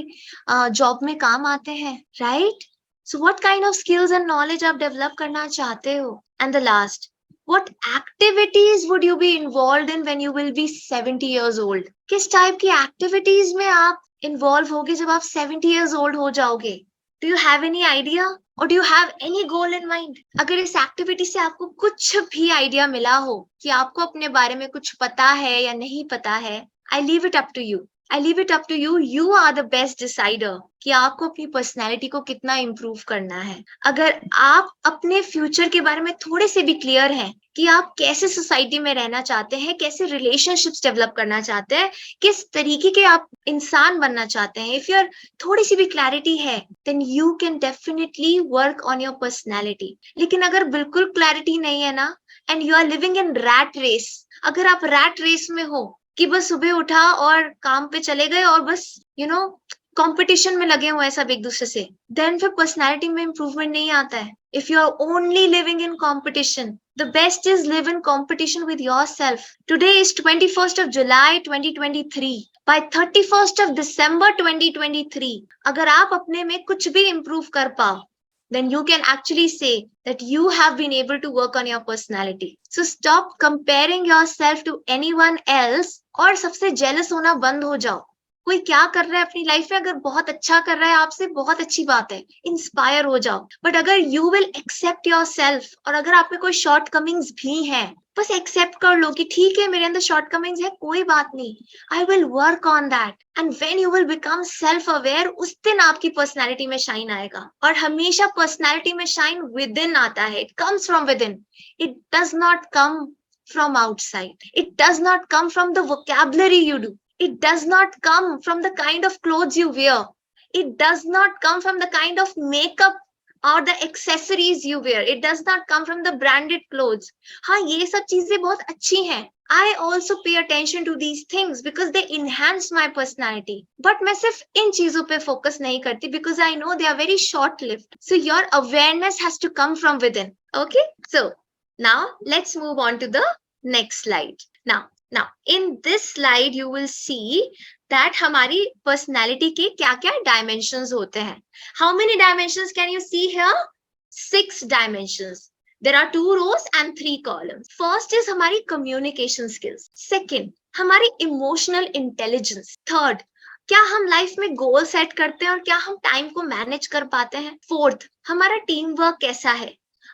job में काम आते हैं, right? So what kind of skills and knowledge आप develop करना चाहते हो? And the last, what activities would you be involved in when you will be 70 years old? किस type की activities में आप involve होगे जब आप 70 years old हो जाओगे? Do you have any idea? Or do you have any goal in mind? अगर इस activity से आपको कुछ भी idea मिला हो कि आपको अपने बारे में कुछ पता है या नहीं पता है, I leave it up to you. I leave it up to you. You are the best decider कि आपको अपनी पर्सनैलिटी को कितना इम्प्रूव करना है. अगर आप अपने फ्यूचर के बारे में थोड़े से भी क्लियर हैं कि आप कैसे सोसाइटी में रहना चाहते हैं, कैसे रिलेशनशिप्स डेवलप करना चाहते हैं, किस तरीके के आप इंसान बनना चाहते हैं, इफ योर थोड़ी सी भी क्लैरिटी है, then you can definitely work on your personality. लेकिन अगर बिल्कुल क्लैरिटी नहीं है ना, and you are living in rat race, अगर आप रैट रेस में हो कि बस सुबह उठा और काम पे चले गए और बस कंपटीशन में लगे हुए हैं सब एक दूसरे से, देन फिर पर्सनालिटी में इंप्रूवमेंट नहीं आता है. If you are only living in competition, the best is live in competition with yourself. Today is 21st of July 2023. By 31st of December 2023, अगर आप अपने में कुछ भी इंप्रूव कर पाओ, then you can actually say that you have been able to work on your personality. So stop comparing yourself to anyone else और सबसे jealous होना बंद हो जाओ. कोई क्या कर रहा है अपनी लाइफ में, अगर बहुत अच्छा कर रहा है आपसे, बहुत अच्छी बात है, इंस्पायर हो जाओ. बट अगर you will accept your self, और अगर आप में कोई शॉर्ट कमिंग्स भी हैं, बस एक्सेप्ट कर लो कि ठीक है मेरे अंदर शॉर्ट कमिंग्स है, कोई बात नहीं, I will work on that. And when you will become self aware, उस दिन आपकी पर्सनैलिटी में शाइन आएगा. और हमेशा पर्सनैलिटी में शाइन विद इन आता है. It comes from with in, it does not come from outside. It does not come from the vocabulary you do. It does not come from the kind of clothes you wear. It does not come from the kind of makeup or the accessories you wear. It does not come from the branded clothes. हाँ, ये सब चीजें बहुत अच्छी हैं. I also pay attention to these things because they enhance my personality. But मैं सिर्फ इन चीजों पे focus नहीं करती because I know they are very short-lived. So your awareness has to come from within. Okay? So now let's move on to the next slide. Now in this slide you will see that हमारी personality के क्या-क्या dimensions होते हैं. How many dimensions can you see here? 6 dimensions. There are 2 rows and 3 columns. First is हमारी communication skills. Second, हमारी emotional intelligence. Third, क्या हम life में गोल सेट करते हैं और क्या हम टाइम को मैनेज कर पाते हैं. फोर्थ, हमारा टीम वर्क कैसा है.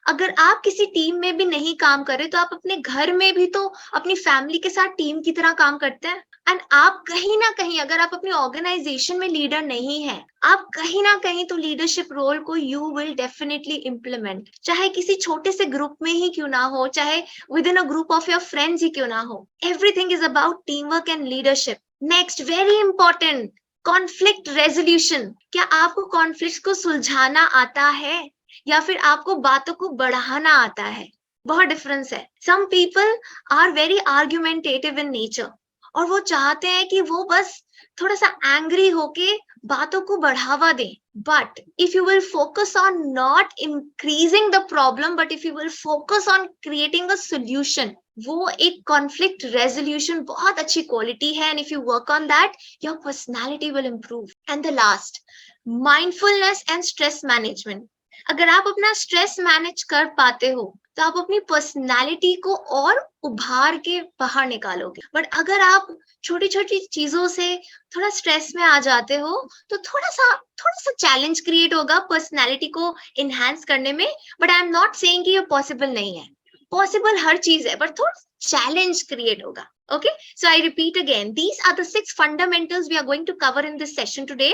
अगर आप किसी टीम में भी नहीं काम कर रहे तो आप अपने घर में भी तो अपनी फैमिली के साथ टीम की तरह काम करते हैं. एंड आप कहीं ना कहीं, अगर आप अपनी ऑर्गेनाइजेशन में लीडर नहीं है, आप कहीं ना कहीं तो लीडरशिप रोल को यू विल डेफिनेटली इम्प्लीमेंट, चाहे किसी छोटे से ग्रुप में ही क्यों ना हो, चाहे within a group of your friends ही क्यों ना हो. Everything is about team work and leadership. Next, very important, conflict resolution. क्या आपको कॉन्फ्लिक्ट को सुलझाना आता है या फिर आपको बातों को बढ़ाना आता है. बहुत डिफरेंस है. Some people are very argumentative in nature और वो चाहते हैं कि वो बस थोड़ा सा एंग्री होके बातों को बढ़ावा दें. But if you will focus on not increasing the problem, but if you will focus on creating a solution, वो एक कॉन्फ्लिक्ट रेजोल्यूशन बहुत अच्छी क्वालिटी है. And if you work on that, your personality will improve. And the last, mindfulness and stress management. अगर आप अपना stress manage कर पाते हो तो आप अपनी पर्सनालिटी को और उभार के बाहर निकालोगे। बट अगर आप छोटी छोटी चीजों से थोड़ा स्ट्रेस में आ जाते हो तो थोड़ा सा चैलेंज क्रिएट होगा पर्सनालिटी को इनहेंस करने में। But I am not saying कि ये पॉसिबल नहीं है, पॉसिबल हर चीज है, बट थोड़ा चैलेंज क्रिएट होगा। Okay, so I repeat again, these are the 6 fundamentals we are going to cover in this session today.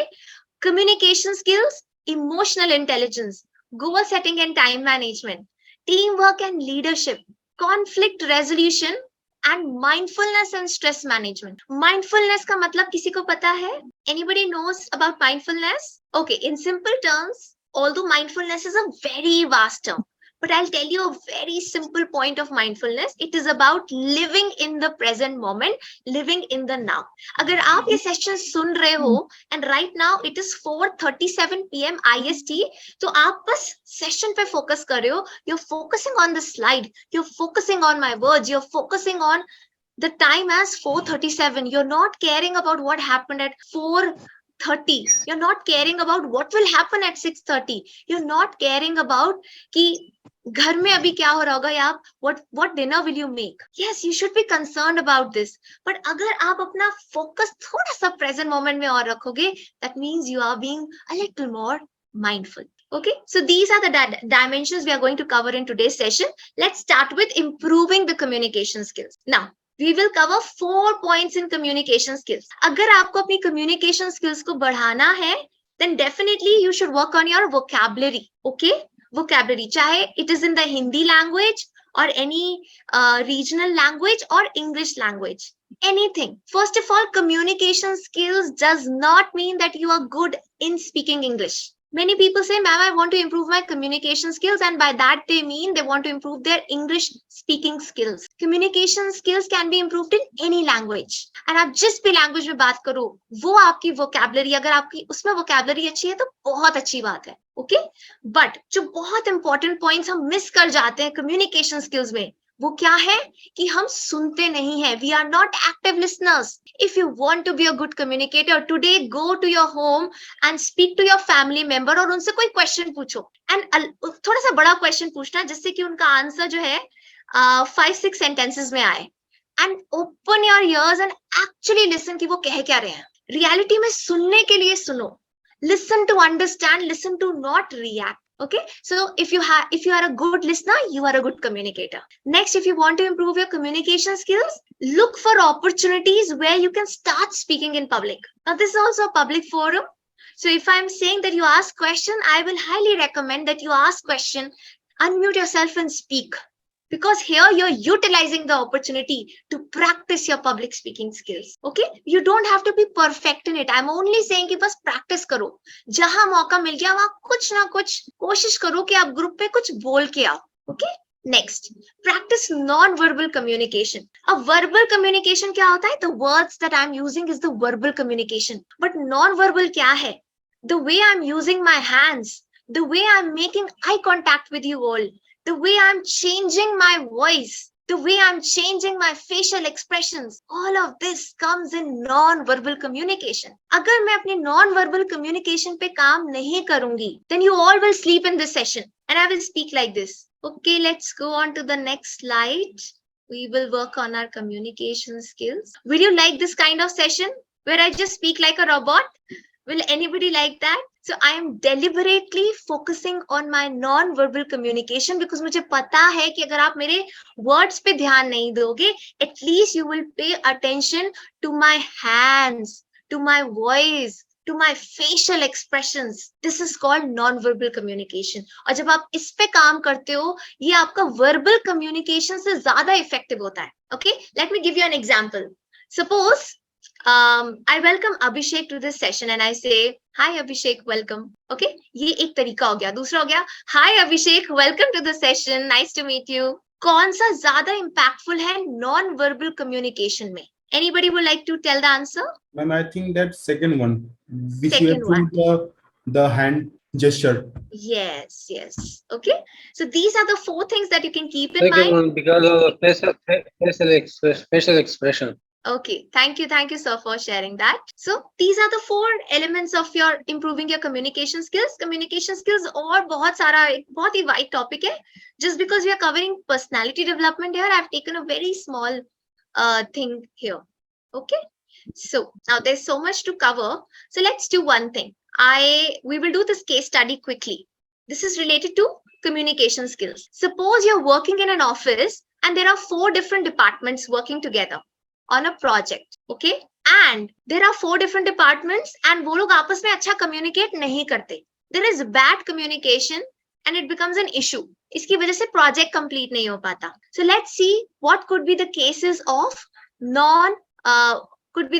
Communication skills, emotional intelligence, goal setting and time management, teamwork and leadership, conflict resolution, and mindfulness and stress management. Mindfulness का मतलब किसी को पता है? Anybody knows about mindfulness? Okay, in simple terms, although mindfulness is a very vast term, but I'll tell you a very simple point of mindfulness. It is about living in the present moment, living in the now. अगर आप ये session सुन रहे हो and right now it is 4:37 p.m. IST, तो आप बस session पे focus कर रहे हो. You're focusing on the slide, you're focusing on my words, you're focusing on the time as 4:37. You're not caring about what happened at 4:30. You're not caring about what will happen at 6:30. You're not caring about कि घर में अभी क्या हो रहा होगा या what dinner will you make. Yes, you should be concerned about this. But अगर आप अपना focus थोड़ा सा present moment में और रखोगे, that means you are being a little more mindful. Okay, so these are the dimensions we are going to cover in today's session. Let's start with improving the communication skills. Now, we will cover 4 points in communication skills. अगर आपको अपनी communication skills को बढ़ाना है, then definitely you should work on your vocabulary. Okay, vocabulary, चाहे it is in the Hindi language or any regional language or English language, anything. First of all, communication skills does not mean that you are good in speaking English. Many people say, ma'am, I want to improve my communication skills, and by that they mean they want to improve their English speaking skills. Communication skills can be improved in any language. And आप जिस भी language में बात करो, वो आपकी vocabulary, अगर आपकी उसमें vocabulary अच्छी है तो बहुत अच्छी बात है. Okay? But जो बहुत important points हम miss कर जाते हैं communication skills में, वो क्या है कि हम सुनते नहीं हैं. We are not active listeners. If you want to be a good communicator, today go to your home and speak to your family member और उनसे कोई question पूछो. And थोड़ा सा बड़ा question पूछना जिससे कि उनका आंसर जो है 5-6 sentences में आए. And open your ears and actually listen कि वो कह क्या रहे हैं. Reality में सुनने के लिए सुनो. Listen to understand, listen to not react. Okay, so if you are a good listener, you are a good communicator. Next, if you want to improve your communication skills, look for opportunities where you can start speaking in public. Now, this is also a public forum. So if I'm saying that you ask question, I will highly recommend that you ask question, unmute yourself and speak. Because here you're utilizing the opportunity to practice your public speaking skills. Okay, you don't have to be perfect in it. I'm only saying कि बस practice करो. जहां मौका मिल गया वहां कुछ ना कुछ कोशिश करो कि आप ग्रुप पे कुछ बोल के आओ. Okay, next, practice non-verbal communication. अब verbal communication क्या होता है? The words that I'm using is the verbal communication. But non-verbal क्या है? The way I'm using my hands, the way I'm making eye contact with you all, the way I'm changing my voice, the way I'm changing my facial expressions, all of this comes in non-verbal communication. अगर मैं अपने non-verbal communication पे काम नहीं करूंगी, then you all will sleep in this session and I will speak like this. Okay, let's go on to the next slide. We will work on our communication skills. Will you like this kind of session where I just speak like a robot? Will anybody like that? So I am deliberately focusing on my non-verbal communication because मुझे पता है कि अगर आप मेरे words पे ध्यान नहीं दोगे, at least you will pay attention to my hands, to my voice, to my facial expressions. This is called non-verbal communication. और जब आप इस पे काम करते हो, ये आपका verbal communication से ज़्यादा effective होता है. Okay, let me give you an example. Suppose I welcome Abhishek to this session and I say, hi Abhishek, welcome. Okay, ये एक तरीका हो गया. दूसरा हो गया, hi Abhishek, welcome to the session, nice to meet you. कौन सा ज़्यादा impactful है non-verbal communication में? Anybody would like to tell the answer? Ma'am, I think that second one, which you Second have put the hand gesture. Yes, yes. Okay, so these are the 4 things that you can keep in Second mind. one, because of the facial expression. Okay, thank you, sir, for sharing that. So these are the 4 elements of your improving your communication skills. Communication skills और बहुत सारा एक बहुत ही wide topic है. Just because we are covering personality development here, I've taken a very small thing here. Okay, so now there's so much to cover. So let's do one thing. We will do this case study quickly. This is related to communication skills. Suppose you're working in an office and there are 4 different departments working together on a project, okay? And there are 4 different departments and वो लोग आपस में अच्छा communicate नहीं करते. There is bad communication and it becomes an issue. इसकी वजह से project complete नहीं हो पाता. So let's see what could be the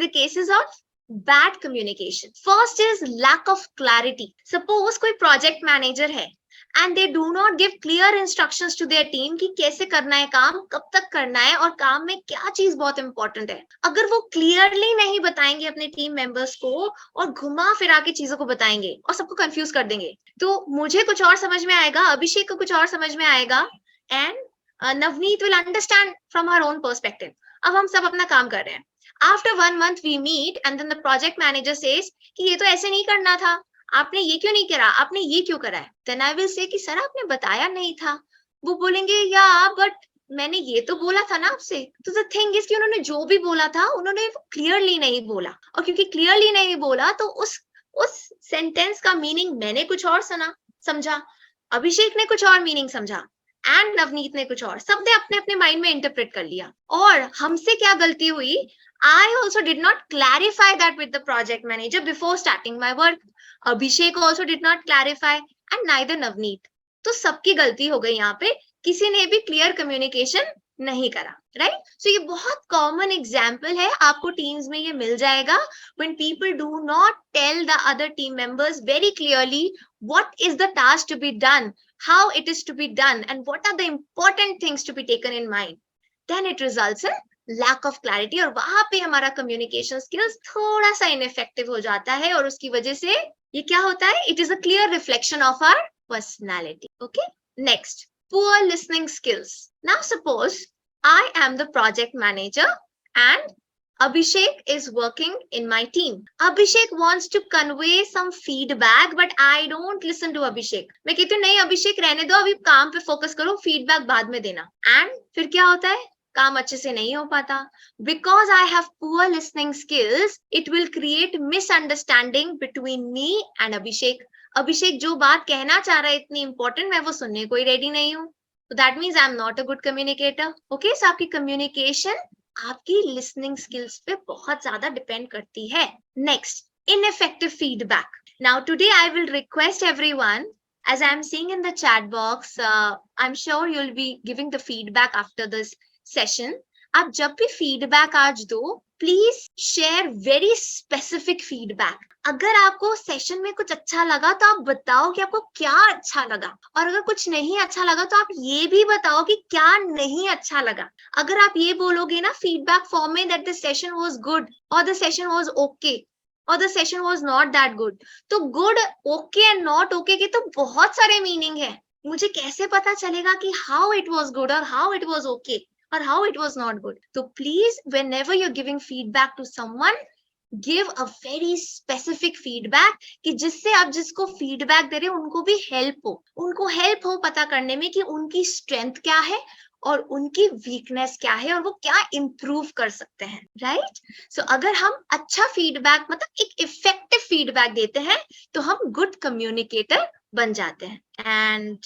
cases of bad communication. First is lack of clarity. Suppose कोई project manager है and they do not give clear instructions to their team कि कैसे करना है काम, कब तक करना है और काम में क्या चीज बहुत इंपॉर्टेंट है. अगर वो क्लियरली नहीं बताएंगे अपने टीम मेंबर्स को और घुमा फिरा के चीजों को बताएंगे और सबको कंफ्यूज कर देंगे, तो मुझे कुछ और समझ में आएगा, अभिषेक को कुछ और समझ में आएगा and Navneet will understand from her own perspective. अब हम सब अपना काम कर रहे हैं. After 1 month we meet and then the project manager says कि ये तो ऐसे नहीं करना था, आपने ये क्यों नहीं करा, आपने ये क्यों करा है. Then I will say कि सर आपने बताया नहीं था. वो बोलेंगे या बट मैंने ये तो बोला था ना आपसे. तो the thing is कि उन्होंने जो भी बोला था उन्होंने क्लियरली नहीं बोला, और क्योंकि क्लियरली नहीं बोला तो उस सेंटेंस का मीनिंग मैंने कुछ और समझा, अभिषेक ने कुछ और मीनिंग समझा एंड नवनीत ने कुछ और, सबने अपने अपने माइंड में इंटरप्रेट कर लिया. और हमसे क्या गलती हुई, I also did not clarify that with the project manager before starting my work. Abhishek also did not clarify and neither Navneet. तो सबकी गलती हो गई यहाँ पे, किसी ने भी क्लियर कम्युनिकेशन नहीं करा, राइट? सो ये बहुत कॉमन एग्जाम्पल है, आपको टीम्स में ये मिल जाएगा. When people do not tell the other team members very clearly what is the task to be done, how it is to be done and what are the important things to be taken in mind, then it results in lack of clarity और वहां पे हमारा communication skills थोड़ा सा ineffective हो जाता है और उसकी वजह से ये क्या होता है, it is a clear reflection of our personality. Okay, next, poor listening skills. Now suppose I am the project manager and Abhishek is working in my team. Abhishek wants to convey some feedback but I don't listen to Abhishek. मैं कहती हूँ नहीं अभिषेक रहने दो, अभी काम पे focus करो, फीडबैक बाद में देना. एंड फिर क्या होता है, काम अच्छे से नहीं हो पाता. Because I have poor listening skills, it will create misunderstanding between me and Abhishek. अभिषेक जो बात कहना चाह रहा है इतनी इंपॉर्टेंट, मैं वो सुनने को ही रेडी नहीं हूँ. So that means I am not a good communicator. Okay, so आपकी communication आपकी listening skills पे बहुत ज्यादा डिपेंड करती है. Next, ineffective feedback. Now today I will request everyone, as I am seeing in the chat box, I'm sure you'll be giving the feedback after this session. आप जब भी feedback आज दो, please share very specific feedback. अगर आपको session में कुछ अच्छा लगा तो आप बताओ कि आपको क्या अच्छा लगा, और अगर कुछ नहीं अच्छा लगा तो आप ये भी बताओ कि क्या नहीं अच्छा लगा. अगर आप ये बोलोगे ना फीडबैक फॉर्म में that the session was good और द सेशन वाज ओके और the session was not that good, तो good, okay and not okay के तो बहुत सारे मीनिंग है. मुझे कैसे पता चलेगा कि हाउ इट वाज गुड और how it was okay or how it was not good? So please, whenever you're giving feedback to someone, give a very specific feedback कि जिससे आप जिसको feedback दे रहे हो उनको भी उनको help हो पता करने में कि उनकी strength क्या है और उनकी weakness क्या है और वो क्या improve कर सकते हैं, right? So अगर हम अच्छा feedback मतलब एक effective feedback देते हैं तो हम good communicator बन जाते हैं. And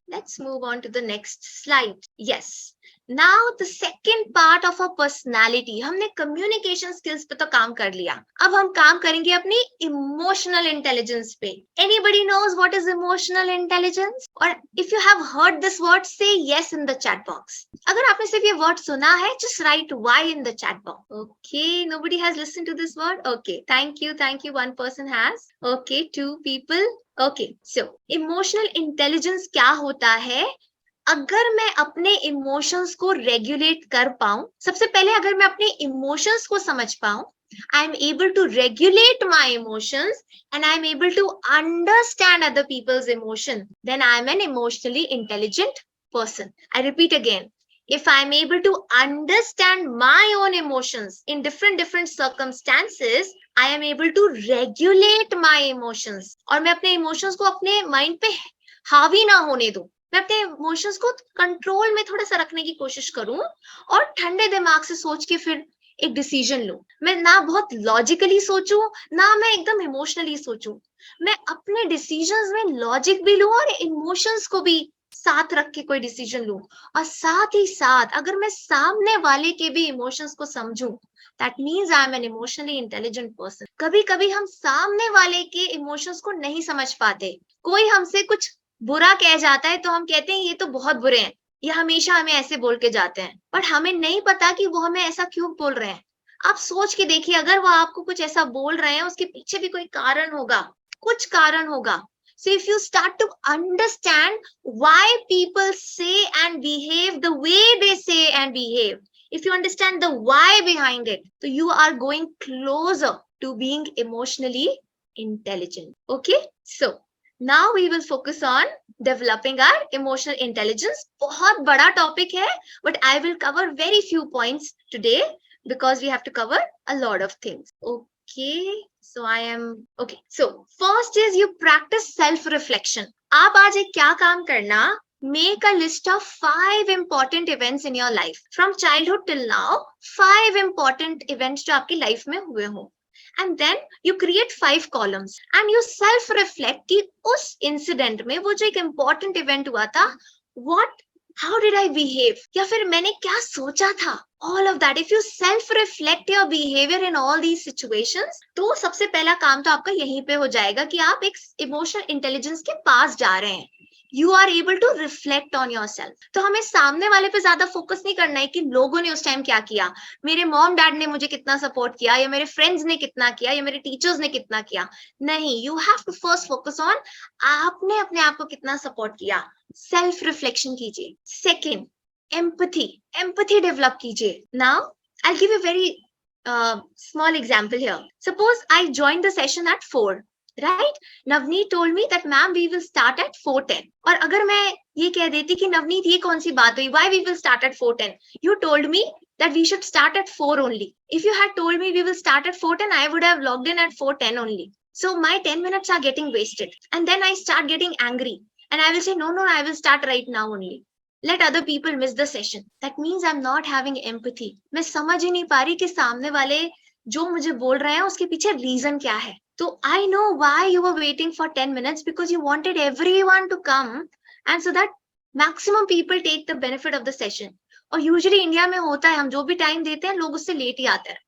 let's move on to the next slide. Yes. Now the second part of our personality, हमने communication skills पे तो काम कर लिया, अब हम काम करेंगे अपनी emotional intelligence पे. Anybody knows what is emotional intelligence? Or if you have heard this word, say yes in the chat box. अगर आपने सिर्फ ये word सुना है, just write Y in the chat box. Okay, nobody has listened to this word. Okay, thank you. One person has. Okay, 2 people. Okay, so emotional intelligence क्या होता है? अगर मैं अपने इमोशंस को रेगुलेट कर पाऊं, सबसे पहले अगर मैं अपने इमोशंस को समझ पाऊं, I am able to regulate my emotions and I am able to understand other people's emotion, then I am an emotionally intelligent person. I repeat again, if I'm able to understand my own emotions in different circumstances, I am able to regulate my emotions. और मैं अपने emotions को अपने mind पे हावी ना होने दूं, मैं अपने इमोशंस को कंट्रोल में थोड़ा सा रखने की कोशिश करूं और ठंडे दिमाग से सोच के फिर एक डिसीजन लूं। मैं ना बहुत लॉजिकली सोचूं, ना मैं एकदम इमोशनली सोचूं। मैं अपने डिसीजंस में लॉजिक भी लूं और इमोशंस को भी साथ रख के कोई डिसीजन लूं। और साथ ही साथ अगर मैं सामने वाले के भी इमोशंस को समझूं, that means I am an emotionally intelligent person. कभी कभी हम सामने वाले के इमोशंस को नहीं समझ पाते। कोई हमसे कुछ बुरा कह जाता है तो हम कहते हैं ये तो बहुत बुरे हैं, ये हमेशा हमें ऐसे बोल के जाते हैं, बट हमें नहीं पता कि वो हमें ऐसा क्यों बोल रहे हैं। आप सोच के देखिए, अगर वो आपको कुछ ऐसा बोल रहे हैं, उसके पीछे भी कोई कारण होगा, कुछ कारण होगा। So if you start to understand why people say and behave the way they say and behave, if you understand the why behind it, so you are going closer to being emotionally intelligent. Okay, so now we will focus on developing our emotional intelligence. बहुत बड़ा topic है, but I will cover very few points today because we have to cover a lot of things. Okay, so I am okay. So first is you practice self reflection. आप आज एक क्या काम करना, make a list of 5 important events in your life from childhood till now, 5 important events जो आपकी life में हुए हो, and then you create 5 columns and you self reflect कि उस incident में वो जो एक important event हुआ था, what how did I behave, या फिर मैंने क्या सोचा था, all of that. If you self reflect your behavior in all these situations, तो सबसे पहला काम तो आपका यहीं पे हो जाएगा कि आप एक emotional intelligence के पास जा रहे हैं। You are able to reflect on yourself. तो हमें सामने वाले पे ज्यादा फोकस नहीं करना है कि लोगों ने उस टाइम क्या किया, मेरे मॉम डैड ने मुझे कितना सपोर्ट किया, या मेरे फ्रेंड्स ने कितना किया, या मेरे टीचर्स ने कितना किया। नहीं, you have to first focus on आपने अपने आप को कितना सपोर्ट किया। सेल्फ रिफ्लेक्शन कीजिए। सेकेंड, एम्पथी डेवलप कीजिए। Now I give you very small example here. Suppose I joined the session at 4, right? Navneet told me that ma'am we will start at 4:10. और अगर मैं ये कह देती कि नवनीत ये कौन सी बात हुई, why we will start at 4:10? You told me that we should start at 4 only. If you had told me we will start at 4:10, I would have logged in at 4:10 only. So my 10 minutes are getting wasted. And then I start getting angry. And I will say, no, I will start right now only. Let other people miss the session. That means I'm not having empathy. मैं समझ ही नहीं पा रही कि सामने वाले जो मुझे बोल रहे हैं उसके पीछे रीजन क्या है। तो I know why you were waiting for 10 minutes, because you wanted everyone to come and so that maximum people take the benefit of the session. और usually इंडिया में होता है, हम जो भी टाइम देते हैं लोग उससे लेट ही आते हैं।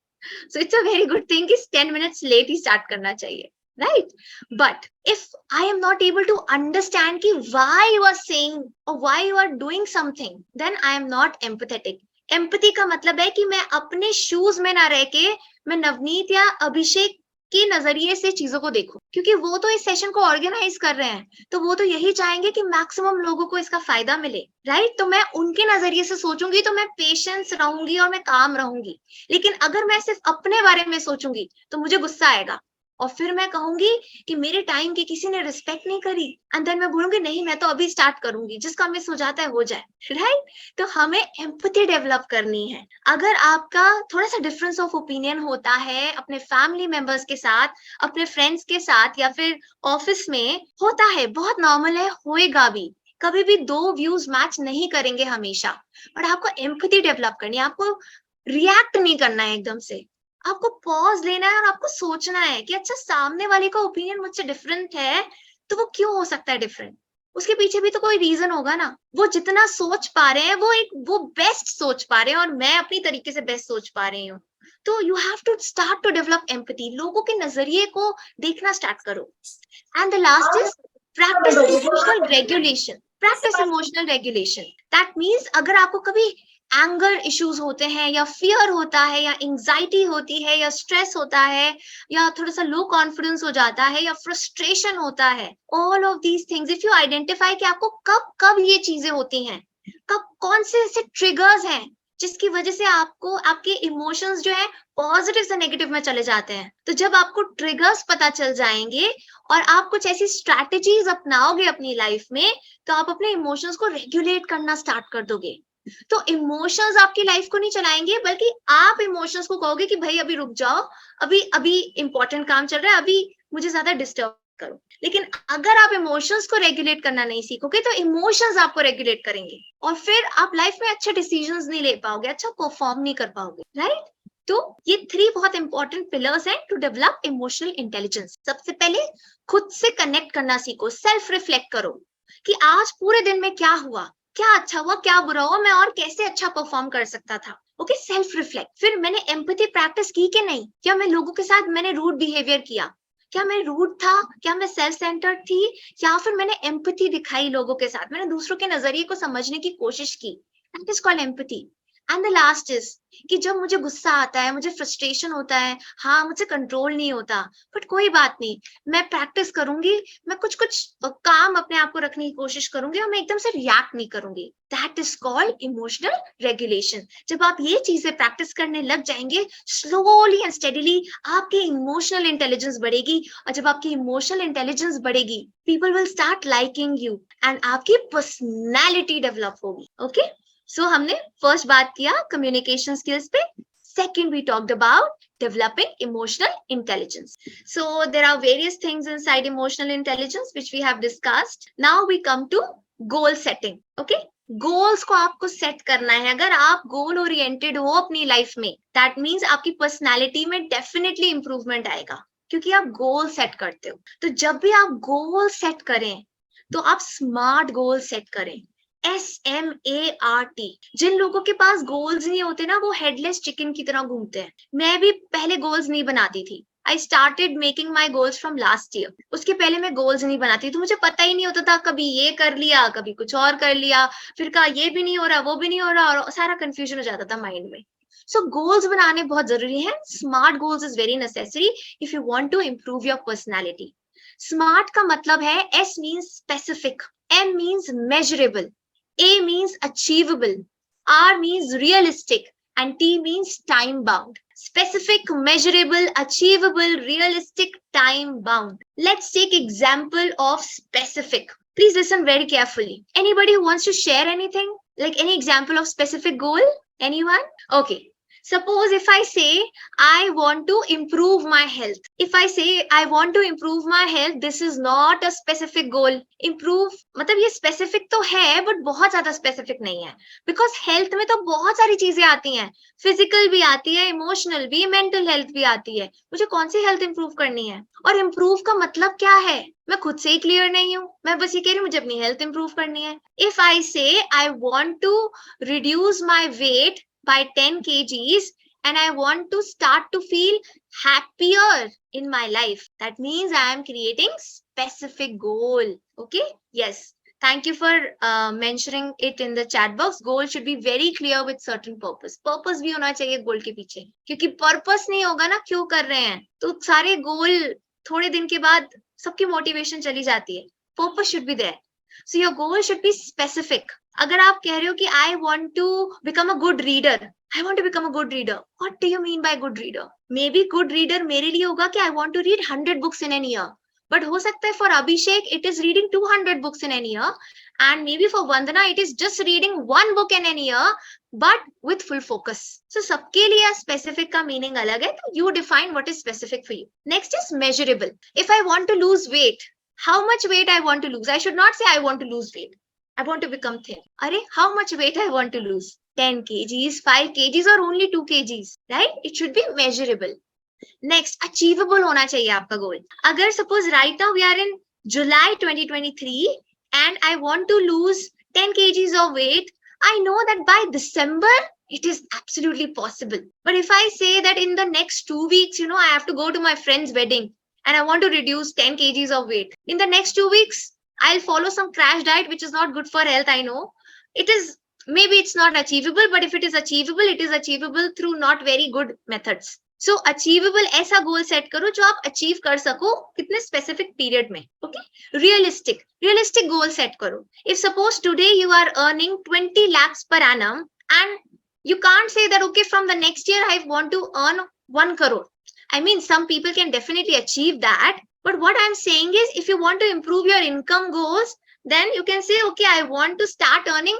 So it's a very good thing कि 10 minutes लेट ही स्टार्ट करना चाहिए, right? But if I am not able to understand कि why you are saying or why you are doing something, then I am not empathetic. Empathy का मतलब है कि मैं अपने शूज में ना रह के मैं नवनीत या अभिषेक के नजरिए से चीजों को देखूं, क्योंकि वो तो इस सेशन को ऑर्गेनाइज कर रहे हैं, तो वो तो यही चाहेंगे कि मैक्सिमम लोगों को इसका फायदा मिले, राइट? तो मैं उनके नजरिए से सोचूंगी तो मैं पेशेंस रहूंगी और मैं काम रहूंगी। लेकिन अगर मैं सिर्फ अपने बारे में सोचूंगी तो मुझे गुस्सा आएगा और फिर मैं कहूंगी कि मेरे टाइम की किसी ने रिस्पेक्ट नहीं करी, एंड देन मैं बोलूंगी नहीं मैं तो अभी स्टार्ट करूंगी, जिसका मिस हो जाता है हो जाए, राइट? तो हमें एम्पैथी डेवलप करनी है। अगर आपका थोड़ा सा डिफरेंस ऑफ ओपिनियन होता है अपने फैमिली मेंबर्स के साथ, अपने फ्रेंड्स के साथ, या फिर ऑफिस में होता है, बहुत नॉर्मल है, होएगा भी, कभी भी 2 व्यूज मैच नहीं करेंगे हमेशा, बट आपको एम्पैथी डेवलप करनी है। आपको रिएक्ट नहीं करना है एकदम से, आपको पॉज लेना है और आपको सोचना है कि अच्छा सामने वाले का ओपिनियन मुझसे डिफरेंट है तो वो क्यों हो सकता है डिफरेंट, उसके पीछे भी तो कोई रीजन होगा ना। वो जितना सोच पा रहे हैं वो बेस्ट सोच पा रहे हैं और मैं अपनी तरीके से बेस्ट सोच पा रही हूँ। तो you have to start to develop empathy, लोगों के नजरिए को देखना स्टार्ट करो। And the last is practice emotional regulation. Practice emotional regulation, that means अगर आपको कभी एंगर इश्यूज होते हैं, या फियर होता है, या एंजाइटी होती है, या स्ट्रेस होता है, या थोड़ा सा लो कॉन्फिडेंस हो जाता है, या फ्रस्ट्रेशन होता है, all of these things if you identify कि आपको कब कब ये चीजें होती हैं, कब कौन से ऐसे ट्रिगर्स हैं जिसकी वजह से आपको आपके इमोशंस जो है पॉजिटिव से नेगेटिव में चले जाते हैं। तो जब आपको ट्रिगर्स पता चल जाएंगे और आप कुछ ऐसी स्ट्रैटेजीज अपनाओगे अपनी लाइफ में, तो आप अपने इमोशंस को रेगुलेट करना स्टार्ट कर दोगे। तो इमोशंस आपकी लाइफ को नहीं चलाएंगे, बल्कि आप इमोशंस को कहोगे कि भाई अभी रुक जाओ, अभी अभी इंपॉर्टेंट काम चल रहा है, अभी मुझे ज्यादा डिस्टर्ब करो। लेकिन अगर आप इमोशंस को रेगुलेट करना नहीं सीखोगे तो इमोशंस आपको रेगुलेट करेंगे, और फिर आप लाइफ में अच्छे डिसीजंस नहीं ले पाओगे, अच्छा परफॉर्म नहीं कर पाओगे, राइट? तो ये 3 बहुत इंपॉर्टेंट पिलर्स हैं टू डेवलप इमोशनल इंटेलिजेंस। सबसे पहले खुद से कनेक्ट करना सीखो, सेल्फ रिफ्लेक्ट करो कि आज पूरे दिन में क्या हुआ, क्या अच्छा हुआ, क्या बुरा हुआ, मैं और कैसे अच्छा परफॉर्म कर सकता था। Okay, self reflect. फिर मैंने एम्पैथी प्रैक्टिस की कि नहीं, क्या मैं लोगों के साथ मैंने रूड बिहेवियर किया, क्या मैं रूड था, क्या मैं सेल्फ सेंटर्ड थी, या फिर मैंने एम्पैथी दिखाई लोगों के साथ, मैंने दूसरों के नजरिए को समझने की कोशिश की। That is called empathy. And the last is कि जब मुझे गुस्सा आता है, मुझे फ्रस्ट्रेशन होता है, हाँ मुझे कंट्रोल नहीं होता, बट कोई बात नहीं, मैं प्रैक्टिस करूंगी, मैं कुछ कुछ काम अपने आप को रखने की कोशिश करूंगी और मैं एकदम से रिएक्ट नहीं करूंगी। That is called emotional regulation. जब आप ये चीजें प्रैक्टिस करने लग जाएंगे, स्लोली एंड स्टेडीली आपकी इमोशनल इंटेलिजेंस बढ़ेगी, और जब आपकी इमोशनल इंटेलिजेंस बढ़ेगी, people will start liking you and आपकी पर्सनैलिटी डेवलप होगी। ओके, सो हमने फर्स्ट बात किया कम्युनिकेशन स्किल्स पे, second we talked about developing emotional intelligence. So there are various things inside emotional intelligence which we have discussed. Now we come to goal setting. Okay, goals को आपको set करना है। अगर आप goal oriented हो अपनी life में, that means आपकी पर्सनालिटी में डेफिनेटली इंप्रूवमेंट आएगा, क्योंकि आप गोल सेट करते हो। तो जब भी आप गोल सेट करें तो आप स्मार्ट गोल सेट करें, SMART। जिन लोगों के पास गोल्स नहीं होते ना, वो हेडलेस चिकन की तरह घूमते हैं। मैं भी पहले गोल्स नहीं बनाती थी। I started making my goals from last year. उसके पहले मैं गोल्स नहीं बनाती, तो मुझे पता ही नहीं होता था, कभी ये कर लिया, कभी कुछ और कर लिया, फिर कहा ये भी नहीं हो रहा, वो भी नहीं हो रहा, और सारा कंफ्यूजन हो जाता था माइंड में। सो गोल्स बनाने बहुत जरूरी है। Smart goals is very necessary if you want to improve your personality. Smart का मतलब है S means specific, M means measurable, A means achievable, R means realistic, and T means time bound. Specific, measurable, achievable, realistic, time bound. Let's take example of specific. Please listen very carefully. Anybody who wants to share anything? Like any example of specific goal? Anyone? Okay. Suppose if I say I want to improve my health. If I say I want to improve my health, this is not a specific goal. Improve मतलब ये specific तो है, but बहुत ज़्यादा specific नहीं है. Because health में तो बहुत सारी चीजें आती हैं. Physical भी आती है, emotional भी, mental health भी आती है. मुझे कौन सी health improve करनी है? और improve का मतलब क्या है? मैं खुद से ही क्लियर नहीं हूँ, मैं बस ये कह रही हूँ मुझे अपनी हेल्थ इंप्रूव करनी है. If I say I want to reduce my weight by 10 kgs and I want to start to feel happier in my life, that means I am creating specific goal. Okay, yes, thank you for mentioning it in the chat box. Goal should be very clear with certain purpose. Purpose भी होना चाहिए goal के पीछे, क्योंकि purpose नहीं होगा ना क्यों कर रहे हैं, तो सारे goal थोड़े दिन के बाद सबकी मोटिवेशन चली जाती है. Purpose should be there. So your goal should be specific. अगर आप कह रहे हो कि I want to become a good reader, I want to become a good reader. What do you mean by good reader? Maybe good reader मेरे लिए होगा कि I want to read 100 books in an year. But हो सकता है for Abhishek it is reading 200 books in an year, and maybe for Vandana it is just reading 1 book in an year, but with full focus. So सबके लिए specific का meaning अलग है, तो you define what is specific for you. Next is measurable. If I want to lose weight, how much weight I want to lose? I should not say I want to lose weight. I want to become thin. Arey, how much weight I want to lose? 10 kgs, 5 kgs or only 2 kgs, right? It should be measurable. Next, achievable होना चाहिए आपका goal. अगर suppose right now we are in July 2023 and I want to lose 10 kgs of weight, I know that by December it is absolutely possible. But if I say that in the next 2 weeks, I have to go to my friend's wedding and I want to reduce 10 kgs of weight. In the next 2 weeks, I'll follow some crash diet, which is not good for health. I know it is, maybe it's not achievable, but if it is achievable through not very good methods. So achievable ऐसा goal set करो जो आप achieve कर सको कितने specific period में. Okay. Realistic goal set करो. If suppose today you are earning 20 lakhs per annum and you can't say that okay from the next year I want to earn 1 crore. I mean some people can definitely achieve that. But what I'm saying is, if you want to improve your income goals, then you can say, okay, I want to start earning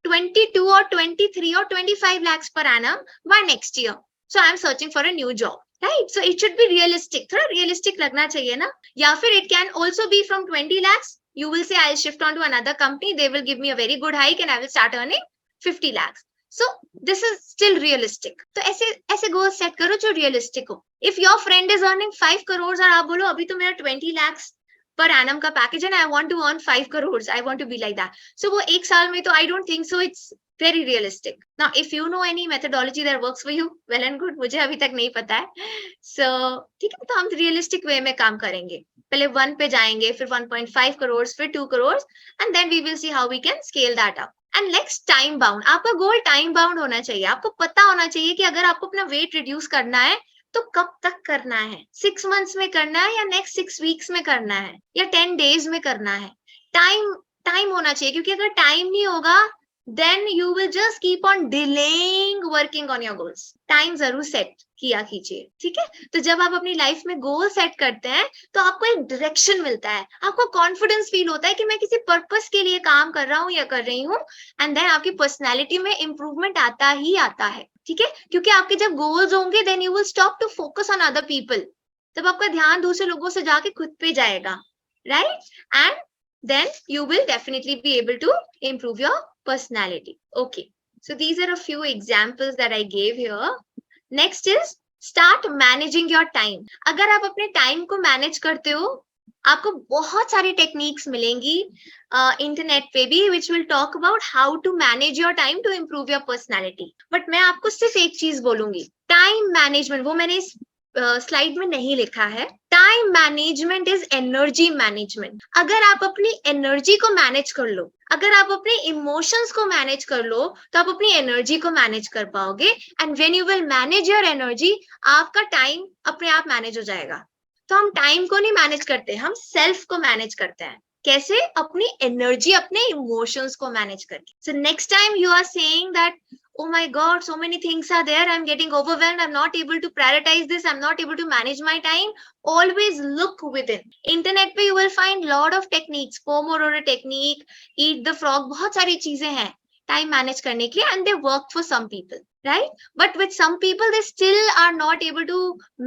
22 or 23 or 25 lakhs per annum by next year. So I am searching for a new job. Right? So it should be realistic. थोड़ा realistic लगना चाहिए ना. या फिर it can also be from 20 lakhs. You will say I'll shift on to another company. They will give me a very good hike and I will start earning 50 lakhs. So this is still realistic. तो ऐसे goals set करो जो realistic हो. If your friend is earning 5 crores और आप बोलो अभी तो मेरा 20 lakhs per annum का package and I want to earn 5 crores. I want to be like that. So वो एक साल में तो I don't think so. It's very realistic. Now, if you know any methodology that works for you, well and good. मुझे अभी तक नहीं पता है. So ठीक है, तो हम realistic way में काम करेंगे. पहले 1 पे जाएंगे, फिर 1.5 crores, फिर 2 crores, and then we will see how we can scale that up. And next, time bound. आपका goal time bound होना चाहिए. आपको पता होना चाहिए कि अगर आपको अपना weight reduce करना है तो कब तक करना है. 6 months में करना है या next 6 weeks में करना है या 10 days में करना है. टाइम होना चाहिए, क्योंकि अगर टाइम नहीं होगा then you will just keep on delaying working on your goals. Time जरूर सेट किया कीजिए. ठीक है, तो जब आप अपनी लाइफ में गोल सेट करते हैं तो आपको एक डायरेक्शन मिलता है, आपको कॉन्फिडेंस फील होता है कि मैं किसी पर्पस के लिए काम कर रहा हूँ या कर रही हूँ. एंड देन आपकी पर्सनैलिटी में इंप्रूवमेंट आता ही आता है. ठीक है, क्योंकि आपके जब गोल्स होंगे then you will stop to focus on other people. तब आपका ध्यान दूसरे लोगों से जाके खुद पे जाएगा. Right? And then you will definitely be able to improve your personality. Okay, so these are a few examples that I gave here. Next is start managing your time. अगर आप अपने टाइम को मैनेज करते हो, आपको बहुत सारी techniques मिलेंगी इंटरनेट पे भी, which will talk about how to manage your time to improve your personality. But मैं आपको सिर्फ एक चीज बोलूंगी, टाइम मैनेजमेंट, वो मैंने इस स्लाइड में नहीं लिखा है. Time management is energy management. अगर आप अपनी एनर्जी को मैनेज कर लो, अगर आप अपने इमोशंस को मैनेज कर लो, तो आप अपनी एनर्जी को मैनेज कर पाओगे. And when you will manage your energy, आपका टाइम अपने आप मैनेज हो जाएगा. तो हम टाइम को नहीं मैनेज करते, हम सेल्फ को मैनेज करते हैं. कैसे? अपनी एनर्जी, अपने इमोशंस को मैनेज करके. So next time you are saying that oh my god, so many things are there, I'm getting overwhelmed, I'm not able to prioritize this, I'm not able to manage my time, always look within. Internet पे you will find lot of techniques, Pomodoro technique, eat the frog, बहुत सारी चीजें हैं time manage करने के लिए, and they work for some people, right? But with some people, they still are not able to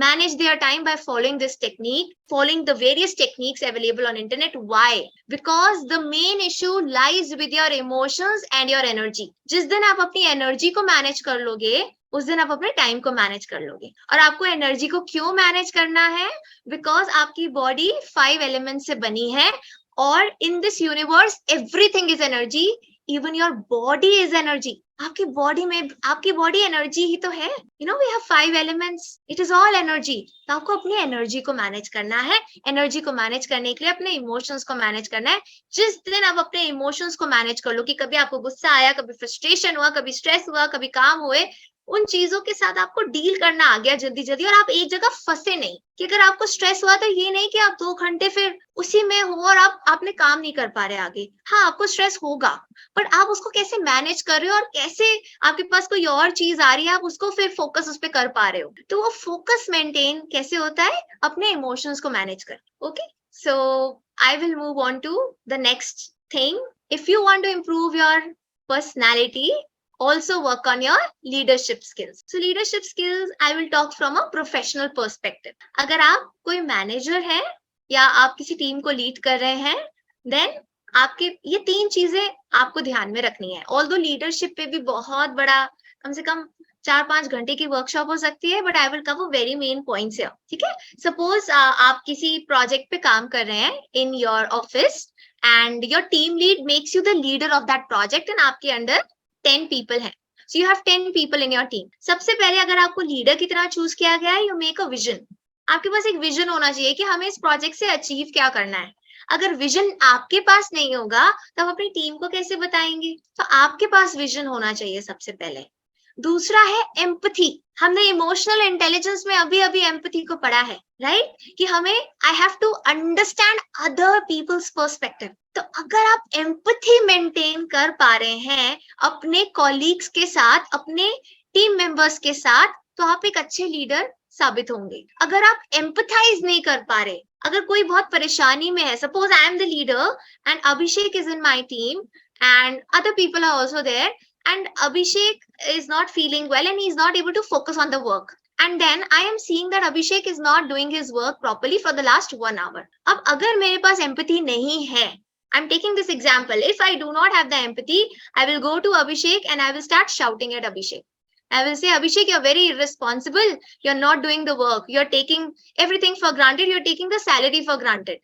manage their time by following this technique, following the various techniques available on internet. Why? Because the main issue lies with your emotions and your energy. जिस दिन आप अपनी energy को manage कर लोगे, उस दिन आप अपने टाइम को मैनेज कर लोगे. और आपको एनर्जी को क्यों मैनेज करना है? बिकॉज आपकी बॉडी 5 एलिमेंट्स से बनी है, और in this universe everything is energy. Even your body is energy. आपकी बॉडी में, आपकी बॉडी एनर्जी ही तो है. You know, we have 5 elements. It is all energy. तो आपको अपनी एनर्जी को मैनेज करना है. एनर्जी को मैनेज करने के लिए अपने इमोशंस को मैनेज करना है. जिस दिन आप अपने इमोशंस को मैनेज कर लो, कि कभी आपको गुस्सा आया, कभी फ्रस्ट्रेशन हुआ, कभी स्ट्रेस हुआ, कभी काम हुए, उन चीजों के साथ आपको डील करना आ गया जल्दी जल्दी, और आप एक जगह फंसे नहीं. कि अगर आपको स्ट्रेस हुआ तो ये नहीं कि आप 2 घंटे फिर उसी में हो और आपने काम नहीं कर पा रहे आगे. हाँ, आपको स्ट्रेस होगा, बट आप उसको कैसे मैनेज कर रहे हो और कैसे आपके पास कोई और चीज आ रही है, आप उसको फिर फोकस उस पर कर पा रहे हो. तो वो फोकस मेंटेन कैसे होता है? अपने इमोशंस को मैनेज कर. Okay, so I will move on to the next thing. If you want to improve your personality, also work on your leadership skills. So leadership skills, I will talk from a professional perspective. अगर आप कोई manager हैं या आप किसी team को lead कर रहे हैं, then आपके ये 3 चीजें आपको ध्यान में रखनी है. Although leadership पे भी बहुत बड़ा, कम से कम 4-5 घंटे की वर्कशॉप हो सकती है, but I will cover very main points here. ठीक है, सपोज आप किसी प्रोजेक्ट पे काम कर रहे हैं in your office, and your team lead makes you the leader of that project, and आपके अंडर 10 people हैं. So you have 10 people in your team. सबसे पहले अगर आपको लीडर की तरह चूज किया गया है, you make a vision. आपके पास एक विजन होना चाहिए कि हमें इस प्रोजेक्ट से अचीव क्या करना है. अगर विजन आपके पास नहीं होगा तो आप अपनी टीम को कैसे बताएंगे? तो आपके पास विजन होना चाहिए सबसे पहले. दूसरा है एम्पथी. हमने इमोशनल इंटेलिजेंस में अभी एम्पथी को पढ़ा है, राइट? कि हमें I have to understand other people's perspective. तो अगर आप एम्पथी मेंटेन कर पा रहे हैं अपने कॉलीग्स के साथ, अपने टीम मेंबर्स के साथ, तो आप एक अच्छे लीडर साबित होंगे. अगर आप एम्पथाइज नहीं कर पा रहे, अगर कोई बहुत परेशानी में है, suppose I am the leader and Abhishek is in my team and other people are also there, and Abhishek is not feeling well and he's not able to focus on the work. And then I am seeing that Abhishek is not doing his work properly for the last 1 hour. अब अगर मेरे पास empathy नहीं है, I'm taking this example. If I do not have the empathy, I will go to Abhishek and I will start shouting at Abhishek. I will say, Abhishek, you're very irresponsible. You're not doing the work. You're taking everything for granted. You're taking the salary for granted.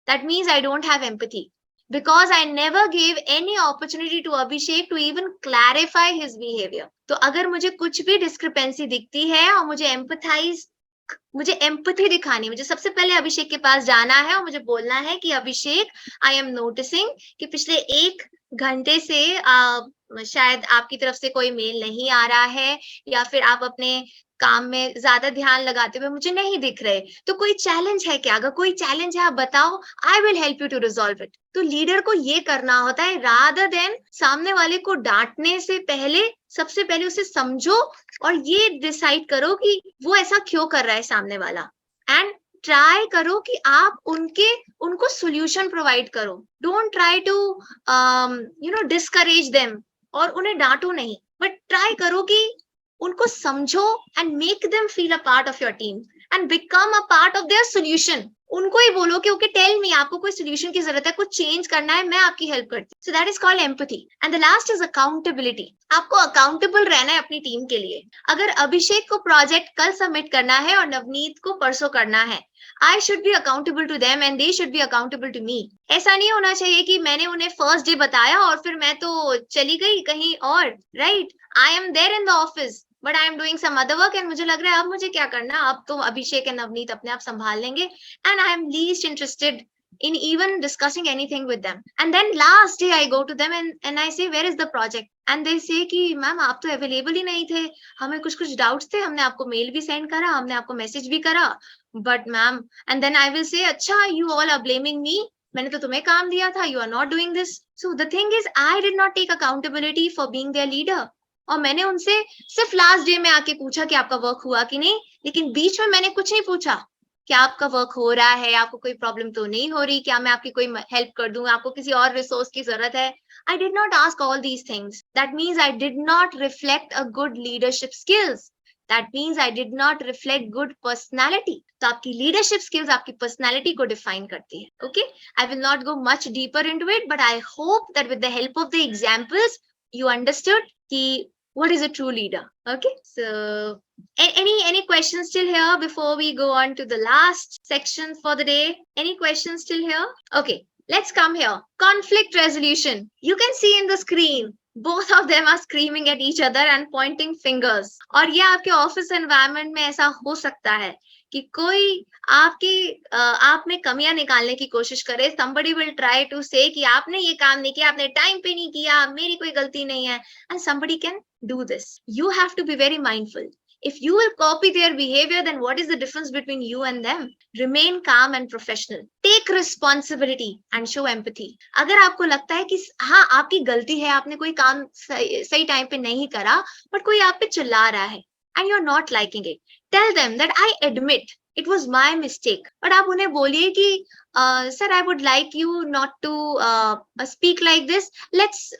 That means I don't have empathy, because I never gave any opportunity to Abhishek to even clarify his behavior. तो अगर मुझे कुछ भी discrepancy दिखती है और मुझे empathy दिखानी, मुझे सबसे पहले अभिषेक के पास जाना है और मुझे बोलना है कि अभिषेक, I am noticing कि पिछले 1 घंटे से शायद आपकी तरफ से कोई मेल नहीं आ रहा है, या फिर आप अपने काम में ज्यादा ध्यान लगाते हुए मुझे नहीं दिख रहे, तो कोई चैलेंज है क्या? अगर कोई चैलेंज है आप बताओ, I will help you to resolve it. तो लीडर को ये करना होता है, रादर देन सामने वाले को डांटने से पहले सबसे पहले उसे समझो और ये डिसाइड करो कि वो ऐसा क्यों कर रहा है सामने वाला, एंड ट्राई करो कि आप उनको सोल्यूशन प्रोवाइड करो। Don't try to discourage them, और उन्हें डांटो नहीं, बट ट्राई करो कि उनको समझो and make them feel a part of your team and become a part of their solution. उनको ही बोलो कि ओके टेल मी, आपको कोई सोल्यूशन की जरूरत है, कुछ चेंज करना है, मैं आपकी हेल्प करती हूँ। सो that is called empathy. And the last is accountability. आपको अकाउंटेबल रहना है अपनी टीम के लिए। अगर अभिषेक को प्रोजेक्ट कल सबमिट करना है और नवनीत को परसों करना है, I should be accountable to them and they should be accountable to me. ऐसा नहीं होना चाहिए कि मैंने उन्हें फर्स्ट डे बताया और फिर मैं तो चली गई कहीं और, right? I am there in the office but I am doing some other work and मुझे लग रहा है अब मुझे क्या करना, अब तो अभिषेक एंड नवनीत अपने आप संभाल लेंगे, and I M least interested in even discussing anything with them. And then last day I go to them and I say, where is the project? And they say कि मैम आप तो available ही नहीं थे, हमें कुछ doubts थे, हमने आपको मेल भी सेंड करा, हमने आपको मैसेज भी करा, but ma'am, and then I will say, अच्छा you all are blaming me, मैंने तो तुम्हें काम दिया था, you are not doing this. So the thing is I did not take accountability for being their leader, और मैंने उनसे सिर्फ लास्ट डे में आके पूछा कि आपका वर्क हुआ कि नहीं, लेकिन बीच में मैंने कुछ नहीं पूछा, क्या आपका वर्क हो रहा है, आपको कोई प्रॉब्लम तो नहीं हो रही, क्या मैं आपकी कोई हेल्प कर दूं, आपको किसी और रिसोर्स की जरूरत है। I did not ask all these things. That means I did not reflect a good leadership skills. That means I did not reflect good personality. तो आपकी leadership skills आपकी personality को define करती है. Okay? I will not go much deeper into it, but I hope that with the help of the examples, you understood कि what is a true leader. Okay? So any questions still here before we go on to the last section for the day? Any questions still here? Okay, let's come here. Conflict resolution. You can see in the screen, both of them are screaming at each other and pointing fingers. और ये आपके office environment में ऐसा हो सकता है कि कोई आप में कमियां निकालने की कोशिश करे। somebody will try to say कि आपने ये काम नहीं किया, आपने टाइम पे नहीं किया, मेरी कोई गलती नहीं है, and somebody can do this. You have to be very mindful. If you will copy their behavior, then what is the difference between you and them? Remain calm and professional. Take responsibility and show empathy. अगर आपको लगता है कि हाँ आपकी गलती है, आपने कोई काम सही टाइम पे नहीं करा, but कोई आप पे चिल्ला रहा है and you're not liking it, tell them that I admit it was my mistake. But आप उन्हें बोलिए कि sir, I would like you not to speak like this. Let's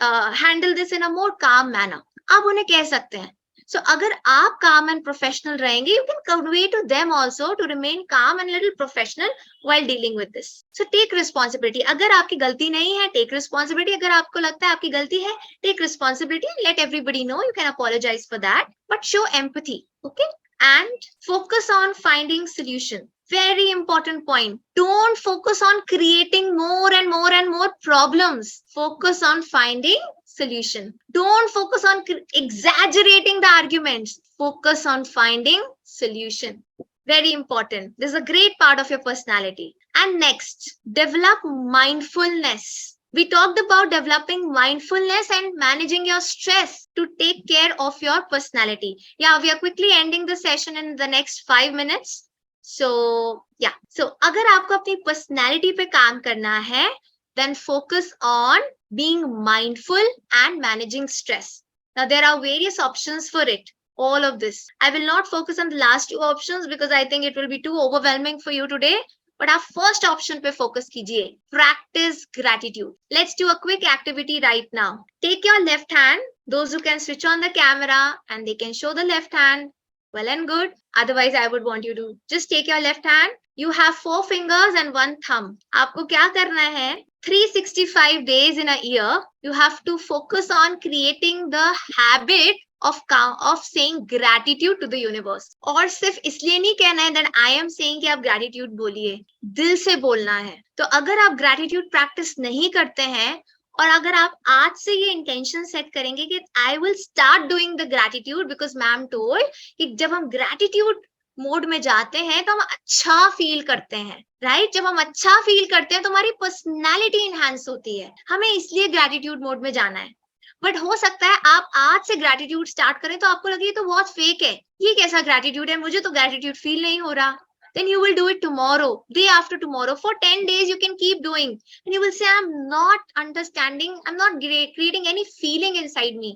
handle this in a more calm manner. आप उन्हें कह सकते हैं. So अगर आप calm and professional रहेंगे, you can convey to them also to remain calm and little professional while dealing with this. So take responsibility. अगर आपकी गलती नहीं है, take responsibility. अगर आपको लगता है आपकी गलती है, take responsibility and let everybody know. You can apologize for that, but show empathy. Okay? And focus on finding solution. Very important point. Don't focus on creating more and more and more problems. Focus on finding solution. Don't focus on exaggerating the arguments. Focus on finding solution. Very important. This is a great part of your personality. And next, develop mindfulness. We talked about developing mindfulness and managing your stress to take care of your personality. Yeah, we are quickly ending the session in the next 5 minutes. So, yeah. So, अगर आपको अपनी personality पे काम करना है, then focus on being mindful and managing stress. Now, there are various options for it. All of this. I will not focus on the last 2 options because I think it will be too overwhelming for you today. But आप first option पे focus कीजिए, practice gratitude. Let's do a quick activity right now. Take your left hand, those who can switch on the camera and they can show the left hand, well and good. Otherwise I would want you to just take your left hand. You have 4 fingers and 1 thumb. आपको क्या करना है, 365 days in a year you have to focus on creating the habit of saying gratitude to the universe. और सिर्फ इसलिए नहीं कहना है that I am saying कि आप gratitude बोलिए, दिल से बोलना है. तो अगर आप gratitude practice नहीं करते हैं और अगर आप आज से ये इंटेंशन सेट करेंगे कि I will start doing the gratitude because ma'am told कि जब हम ग्रैटिट्यूड मोड में जाते हैं तो हम अच्छा फील करते हैं, राइट? जब हम अच्छा फील करते हैं तो हमारी पर्सनैलिटी इनहैंस होती है. हमें इसलिए ग्रैटिट्यूड मोड में जाना है. बट हो सकता है आप आज से ग्रैटिट्यूड स्टार्ट करें तो आपको लगे तो बहुत फेक है, ये कैसा ग्रैटिट्यूड है, मुझे तो ग्रैटिट्यूड फील नहीं हो रहा. Then you will do it tomorrow, day after tomorrow, for 10 days you can keep doing, and you will say I'm not understanding, I'm not creating any feeling inside me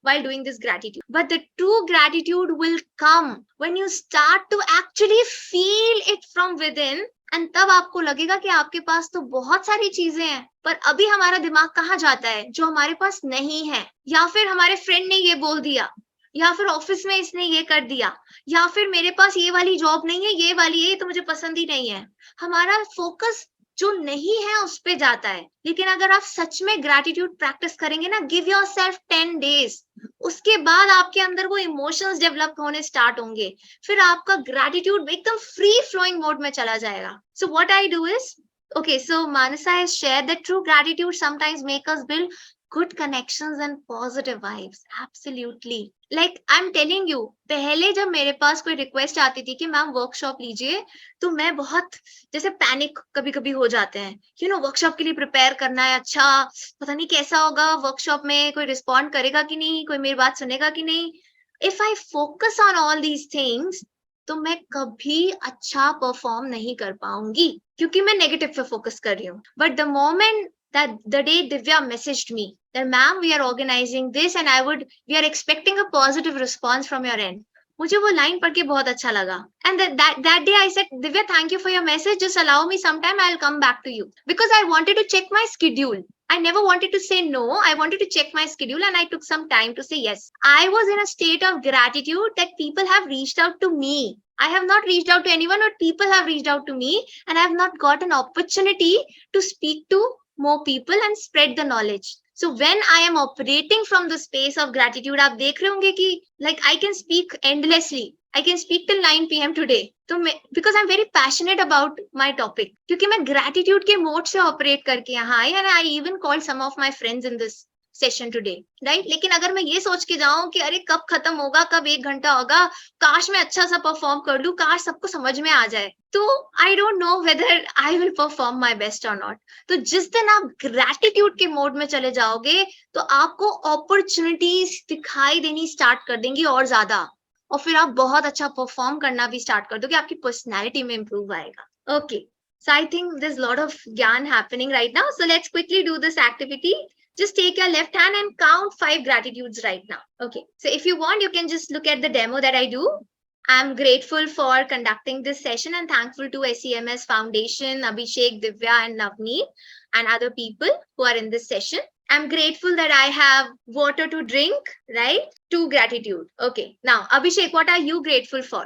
while doing this gratitude. But the true gratitude will come when you start to actually feel it from within, and तब आपको लगेगा कि आपके पास तो बहुत सारी चीजें हैं, पर अभी हमारा दिमाग कहाँ जाता है, जो हमारे पास नहीं है, या फिर हमारे फ्रेंड ने ये बोल दिया, या फिर ऑफिस में इसने ये कर दिया, या फिर मेरे पास ये वाली जॉब नहीं है, ये वाली है, ये तो मुझे पसंद ही नहीं है. हमारा फोकस जो नहीं है उस पे जाता है. लेकिन अगर आप सच में ग्रैटिट्यूड प्रैक्टिस करेंगे ना, गिव योरसेल्फ 10 डेज, उसके बाद आपके अंदर वो इमोशंस डेवलप होने स्टार्ट होंगे, फिर आपका ग्रैटिट्यूड एकदम फ्री फ्लोइंग मोड में चला जाएगा. So what I do is, okay, so Manasa has shared that true gratitude sometimes make us build good connections and positive vibes. Absolutely. Like I'm telling you, पहले जब मेरे पास कोई request आती थी कि मैम वर्कशॉप लीजिए, तो मैं बहुत जैसे पैनिक कभी कभी हो जाते हैं, यू नो, वर्कशॉप के लिए प्रिपेयर करना है, अच्छा पता नहीं कैसा होगा, वर्कशॉप में कोई रिस्पॉन्ड करेगा कि नहीं, कोई मेरी बात सुनेगा कि नहीं. If I focus on all these things तो मैं कभी अच्छा परफॉर्म नहीं कर पाऊंगी, क्योंकि मैं नेगेटिव पे फोकस कर रही हूँ. But the moment that the day Divya messaged me that ma'am we are organizing this and we are expecting a positive response from your end, मुझे वो लाइन पढ़ के बहुत अच्छा लगा. And that day I said, Divya, thank you for your message, just allow me some time, I'll come back to you, because I wanted to check my schedule. I never wanted to say no, I wanted to check my schedule, and I took some time to say yes. I was in a state of gratitude that people have reached out to me. I have not reached out to anyone, but people have reached out to me, and I have not got an opportunity to speak to more people and spread the knowledge. So when I am operating from the space of gratitude, आप देख रहे होंगे कि like I can speak endlessly. I can speak till 9 p.m. today. तो मैं, because I'm very passionate about my topic, क्योंकि मैं gratitude के मोड से ऑपरेट करके यहाँ आई, and I even called some of my friends in this session today, right? लेकिन अगर मैं ये सोच के जाऊं कि अरे कब खत्म होगा, कब 1 घंटा होगा, काश मैं अच्छा सा परफॉर्म कर लूं, काश सबको समझ में आ जाए, तो I don't know whether I will perform my best और नॉट. तो जिस दिन आप ग्रैटिट्यूड के मोड में चले जाओगे तो आपको अपॉर्चुनिटीज दिखाई देनी स्टार्ट कर देंगी और ज्यादा, और फिर आप बहुत अच्छा परफॉर्म करना भी स्टार्ट कर दोगे, आपकी पर्सनैलिटी में इंप्रूव आएगा. Okay, so I think there's a lot of gyan happening right now, so let's quickly do this activity. Just take your left hand and count 5 gratitudes right now. Okay, so if you want, you can just look at the demo that I do. I'm grateful for conducting this session and thankful to SEMS Foundation, Abhishek, Divya, and Navneet, and other people who are in this session. I'm grateful that I have water to drink, right? 2 gratitude. Okay, now Abhishek, what are you grateful for?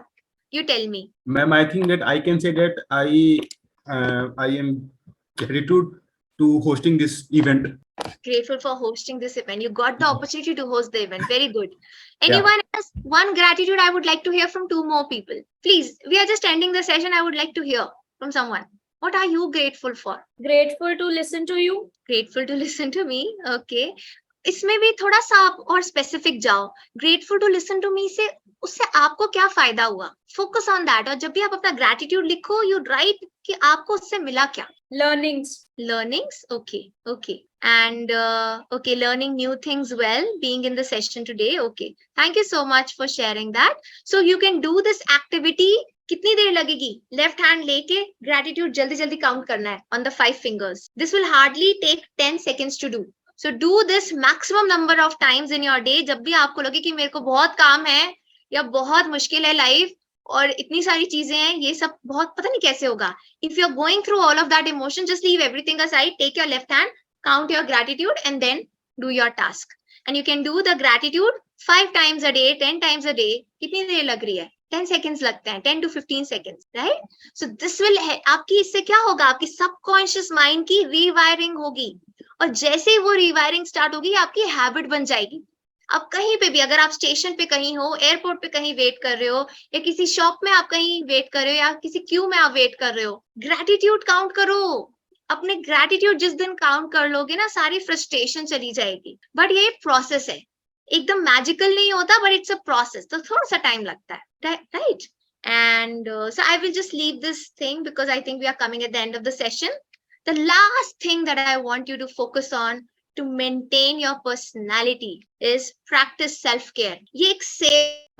You tell me. Ma'am, I think that I can say that I am gratitude to hosting this event. Grateful for hosting this event. You got the opportunity to host the event. Very good. Anyone else? One gratitude I would like to hear from 2 more people. Please, we are just ending the session. I would like to hear from someone. What are you grateful for? Grateful to listen to you. Grateful to listen to me. Okay. इसमें भी थोड़ा सा आप और specific जाओ. Grateful to listen to me से उससे आपको क्या फायदा हुआ, फोकस ऑन दैट. और जब भी आप अपना ग्रैटिट्यूड लिखो, यू राइट कि आपको उससे मिला क्या. Learnings. Okay. And okay, learning new things well, being in the session today. Okay, thank you so much for sharing that. So you can do this activity. कितनी देर लगेगी? लेफ्ट हैंड लेके gratitude जल्दी जल्दी काउंट करना है on the 5 fingers. This will hardly take 10 seconds to do. So do this maximum number of times in your day. जब भी आपको लगे कि मेरे को बहुत काम है या बहुत मुश्किल है लाइफ, और इतनी सारी चीजें हैं, ये सब बहुत पता नहीं कैसे होगा. If you're going through all of that emotion, just leave everything aside, take your left hand, count your gratitude, and then do your task. And you can do the gratitude 5 times a day, 10 times a day. कितनी देर लग रही है? 10 seconds लगते हैं, 10 to 15 seconds, right? So this will आपकी इससे क्या होगा, आपकी सबकॉन्शियस माइंड की रीवायरिंग होगी, और जैसे ही वो रीवायरिंग स्टार्ट होगी आपकी हैबिट बन जाएगी. अब कहीं पे भी, अगर आप स्टेशन पे कहीं हो, एयरपोर्ट पे कहीं वेट कर रहे हो, या किसी शॉप में आप कहीं वेट कर रहे हो, या किसी क्यू में आप वेट कर रहे हो, ग्रैटिट्यूड काउंट करो. अपने ग्रैटिट्यूड जिस दिन काउंट कर लोगे ना, सारी फ्रस्ट्रेशन चली जाएगी. बट ये प्रोसेस है, एकदम मैजिकल नहीं होता, बट इट्स अ प्रोसेस, तो थोड़ा सा टाइम लगता है, right? And so I will just leave this thing because I think we are coming at the end of the session. The last thing that I want you to focus on to maintain your personality is practice self-care.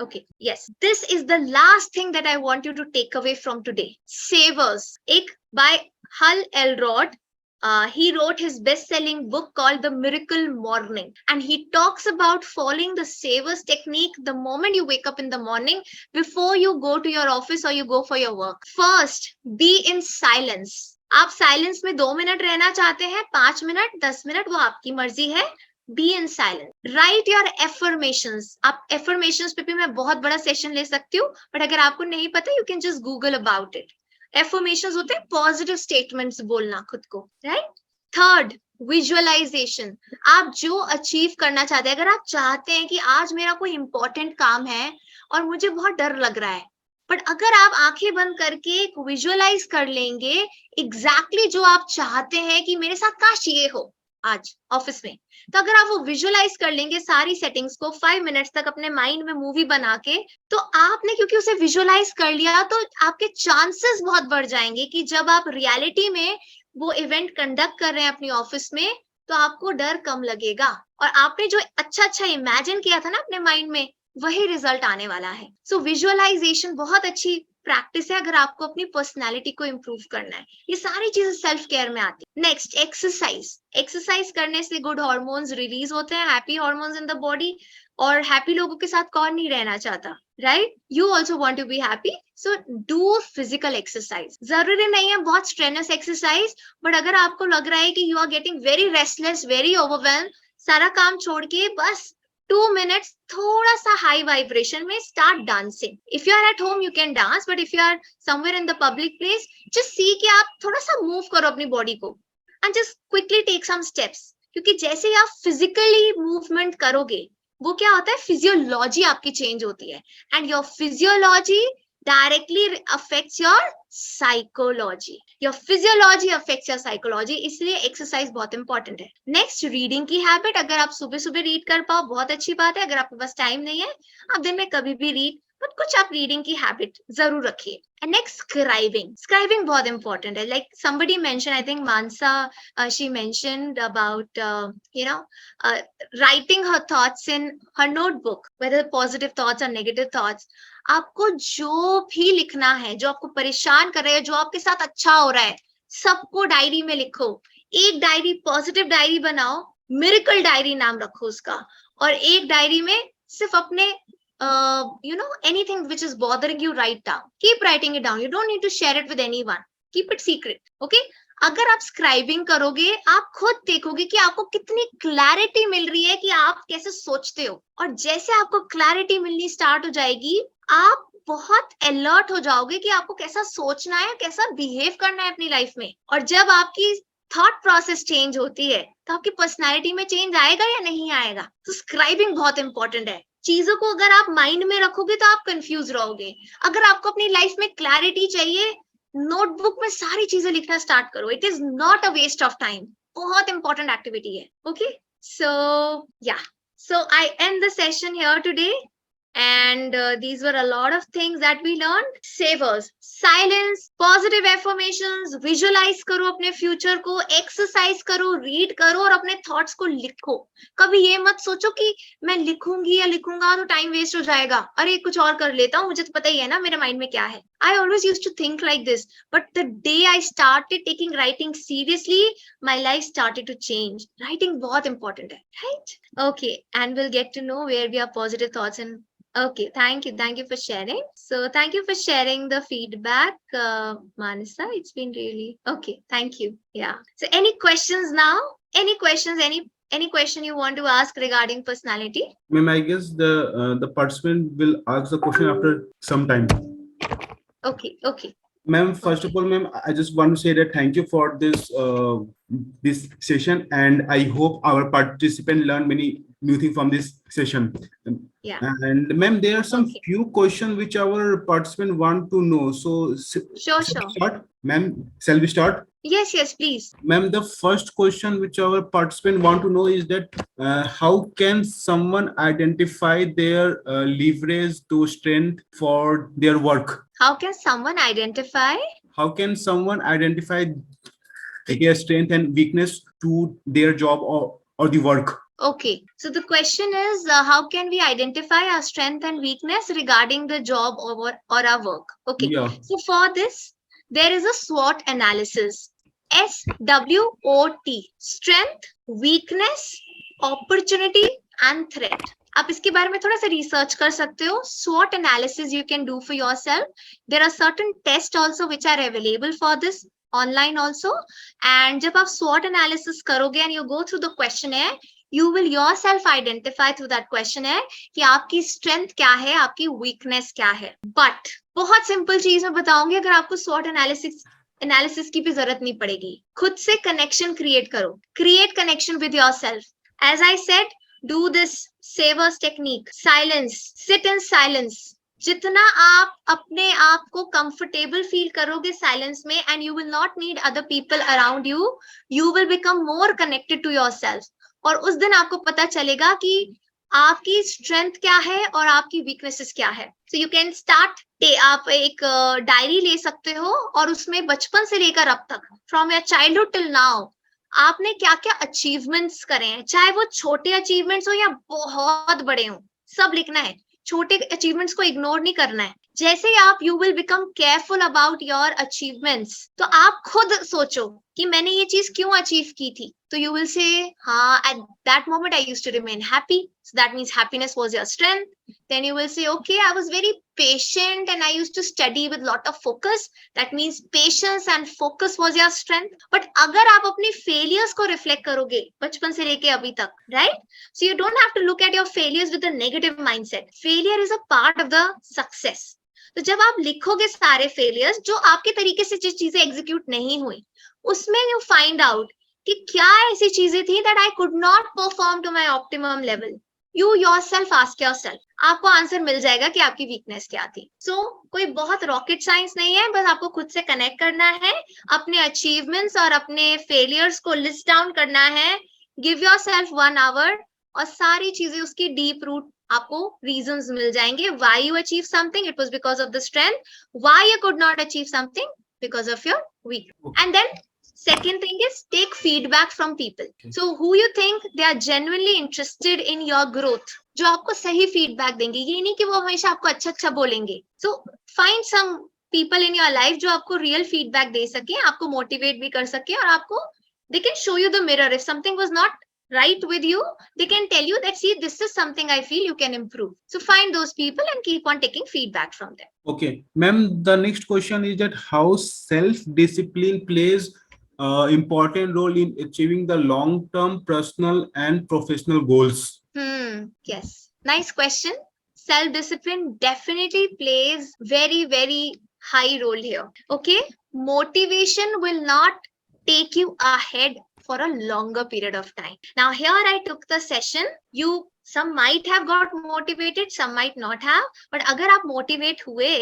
Okay, yes, this is the last thing that I want you to take away from today. Savers, by Hal Elrod. He wrote his best-selling book called The Miracle Morning, and he talks about following the savers technique the moment you wake up in the morning, before you go to your office or you go for your work. First, be in silence. आप silence में 2 minute रहना चाहते हैं, 5 minute, 10 minute, वो आपकी मर्जी है. Be in silence. Write your affirmations. आप affirmations पे भी मैं बहुत बड़ा सेशन ले सकती हूँ, बट अगर आपको नहीं पता, you can just Google about it. Affirmations होते हैं पॉजिटिव स्टेटमेंट्स बोलना खुद को, राइट? Third, visualisation. आप जो अचीव करना चाहते हैं, अगर आप चाहते हैं कि आज मेरा कोई इंपॉर्टेंट काम है और मुझे बहुत डर लग रहा है, बट अगर आप आंखें बंद करके विजुअलाइज कर लेंगे एग्जैक्टली जो आप चाहते हैं कि मेरे साथ काश ये हो आज ऑफिस में, तो अगर आप वो विजुअलाइज कर लेंगे सारी सेटिंग्स को 5 मिनट्स तक अपने माइंड में मूवी बना के, तो आपने क्योंकि उसे विजुअलाइज कर लिया, तो आपके चांसेस बहुत बढ़ जाएंगे कि जब आप रियलिटी में वो इवेंट कंडक्ट कर रहे हैं अपनी ऑफिस में, तो आपको डर कम लगेगा, और आपने जो अच्छा इमेजिन किया था ना अपने माइंड में, वही रिजल्ट आने वाला है. सो विजुअलाइजेशन बहुत अच्छी प्रैक्टिस है अगर आपको अपनी पर्सनालिटी को इम्प्रूव करना है. ये सारी चीजें सेल्फ केयर में आती है. Next, exercise. एक्सरसाइज करने से गुड हार्मोन्स रिलीज होते हैं, happy hormones in the body, और हैप्पी लोगों के साथ कौन नहीं रहना चाहता, right? You also want to be happy, so do physical exercise. जरूरी नहीं है बहुत स्ट्रेनस एक्सरसाइज, बट अगर आपको लग रहा है कि you are getting very restless, very overwhelm, सारा काम छोड़ के बस 2 minutes थोड़ा सा हाई वाइब्रेशन में start dancing. If you are at home you can dance, but if you are somewhere in the public place, just see कि आप थोड़ा सा मूव करो अपनी बॉडी को, and just quickly take some steps. क्योंकि जैसे ही आप फिजिकली मूवमेंट करोगे, वो क्या होता है, फिजियोलॉजी आपकी चेंज होती है, and your physiology directly affects your psychology. Your physiology affects your psychology. इसलिए एक्सरसाइज बहुत इंपॉर्टेंट है. नेक्स्ट, रीडिंग की हैबिट. अगर आप सुबह सुबह रीड कर पाओ बहुत अच्छी बात है. अगर आपके पास टाइम नहीं है, आप दिन में कभी भी रीड, बट कुछ आप रीडिंग की हैबिट जरूर रखिए. And next, scribing. स्क्राइबिंग बहुत इंपॉर्टेंट है. Like somebody mentioned, I think Mansa, she mentioned about writing her thoughts in her notebook, whether positive thoughts or negative thoughts. आपको जो भी लिखना है, जो आपको परेशान कर रहा है, जो आपके साथ अच्छा हो रहा है, सबको डायरी में लिखो. एक डायरी पॉजिटिव डायरी बनाओ, मिरेकल डायरी नाम रखो उसका, और एक डायरी में सिर्फ अपने anything which is bothering you, write down. Keep writing it down. You don't need to share it with anyone. Keep it secret. Okay? अगर आप स्क्राइबिंग करोगे, आप खुद देखोगे कि आपको कितनी क्लैरिटी मिल रही है कि आप कैसे सोचते हो, और जैसे आपको क्लैरिटी मिलनी स्टार्ट हो जाएगी, आप बहुत अलर्ट हो जाओगे कि आपको कैसा सोचना है, कैसा बिहेव करना है अपनी लाइफ में. और जब आपकी थॉट प्रोसेस चेंज होती है, तो आपकी पर्सनालिटी में चेंज आएगा या नहीं आएगा. तो स्क्राइबिंग बहुत इंपॉर्टेंट है. चीजों को अगर आप माइंड में रखोगे तो आप कंफ्यूज रहोगे. अगर आपको अपनी लाइफ में क्लैरिटी चाहिए, नोटबुक में सारी चीजें लिखना स्टार्ट करो. It is not a waste of time. बहुत इंपॉर्टेंट एक्टिविटी है. Okay, so I end the session here today, and these were a lot of things that we learned. Savers, silence, positive affirmations, visualize करो अपने future को, exercise करो, read करो, और अपने thoughts को लिखो. कभी ये मत सोचो कि मैं लिखूंगी या लिखूंगा तो टाइम वेस्ट हो जाएगा, अरे कुछ और कर लेता हूँ, मुझे तो पता ही है ना मेरे माइंड में क्या है. I always used to think like this, but the day I started taking writing seriously, my life started to change. Writing बहुत important है, right? Okay, and we'll get to know where we are positive thoughts and Okay, thank you for sharing. So thank you for sharing the feedback, Manasa. It's been really okay. Thank you. Yeah. So any questions now? Any questions? Any question you want to ask regarding personality? Ma'am, I guess the participant will ask the question after some time. Okay, okay. Ma'am, first of all, ma'am, I just want to say that thank you for this session, and I hope our participant learn many new things from this session. Yeah. And ma'am, there are some Okay. few questions which our participant want to know. So, Sure, shall we sure. start, ma'am? Shall we start? Yes, yes, please. Ma'am, the first question which our participant want to know is that how can someone identify their leverage to strength for their work? How can someone identify? How can someone identify their strength and weakness to their job or the work? Okay. So the question is, how can we identify our strength and weakness regarding the job or our work? Okay. Yeah. So for this, there is a SWOT analysis. SWOT. Strength, weakness, opportunity and threat. आप इसके बारे में थोड़ा सा research कर सकते हो. SWOT analysis you can do for yourself. There are certain tests also which are available for this online also. And जब आप SWOT analysis करोगे and you go through the questionnaire, you will yourself identify through that questionnaire कि आपकी strength क्या है, आपकी weakness क्या है. But बहुत simple चीज मैं बताऊंगी, अगर आपको SWOT analysis की भी जरूरत नहीं पड़ेगी. खुद से connection create करो. Create connection with yourself. As I said, do this savers technique. Silence. Sit in silence. जितना आप अपने आप को कंफर्टेबल फील करोगे साइलेंस में, and you will not need other people around you, you will become more connected to yourself. और उस दिन आपको पता चलेगा कि आपकी स्ट्रेंथ क्या है और आपकी वीकनेसेस क्या है. सो यू कैन स्टार्ट, आप एक डायरी ले सकते हो और उसमें बचपन से लेकर अब तक, from your childhood till now, आपने क्या क्या अचीवमेंट्स करे हैं, चाहे वो छोटे अचीवमेंट्स हो या बहुत बड़े हो, सब लिखना है. छोटे अचीवमेंट्स को इग्नोर नहीं करना है. जैसे ही आप you will become careful about your achievements, तो आप खुद सोचो कि मैंने ये चीज क्यों अचीव की थी. तो यू विल से हाँ, at that moment I used to remain happy, so that means happiness was your strength. Then you will say okay, I was very patient and I used to study with lot of focus, that means patience and focus was your strength. But अगर आप अपनी failures को reflect करोगे बचपन से लेके अभी तक, right? So you don't have to look at your failures with a negative mindset. Failure is a part of the success. तो जब आप लिखोगे सारे failures जो आपके तरीके से जो चीजें execute नहीं हुई, उसमें you find out कि क्या ऐसी चीजें थी that I could not perform to my optimum level. You yourself ask yourself, आपको आंसर मिल जाएगा कि आपकी वीकनेस क्या थी. सो कोई बहुत रॉकेट साइंस नहीं है, बस आपको खुद से कनेक्ट करना है, अपने अचीवमेंट्स और अपने फेलियर्स को लिस्ट डाउन करना है. गिव योरसेल्फ 1 hour और सारी चीजें उसकी डीप रूट आपको रीजंस मिल जाएंगे. Why you achieve something, it was because of the strength. Why you could not achieve something, because of your weak. And then second thing is take feedback from people. So who you think they are genuinely interested in your growth, जो आपको सही feedback देंगे. ये नहीं कि वो हमेशा आपको अच्छा अच्छा बोलेंगे. So find some people in your life जो आपको real feedback दे सके, आपको motivate भी कर सके, और आपको they can show you the mirror. If something was not right with you, they can tell you that see, this is something I feel you can improve. So find those people and keep on taking feedback from them. Okay, ma'am, the next question is that how self-discipline plays important role in achieving the long-term personal and professional goals. Yes, nice question. Self-discipline definitely plays very, very high role here. Okay, motivation will not take you ahead for a longer period of time. Now here I took the session. Some might have got motivated, some might not have, but अगर आप motivate हुए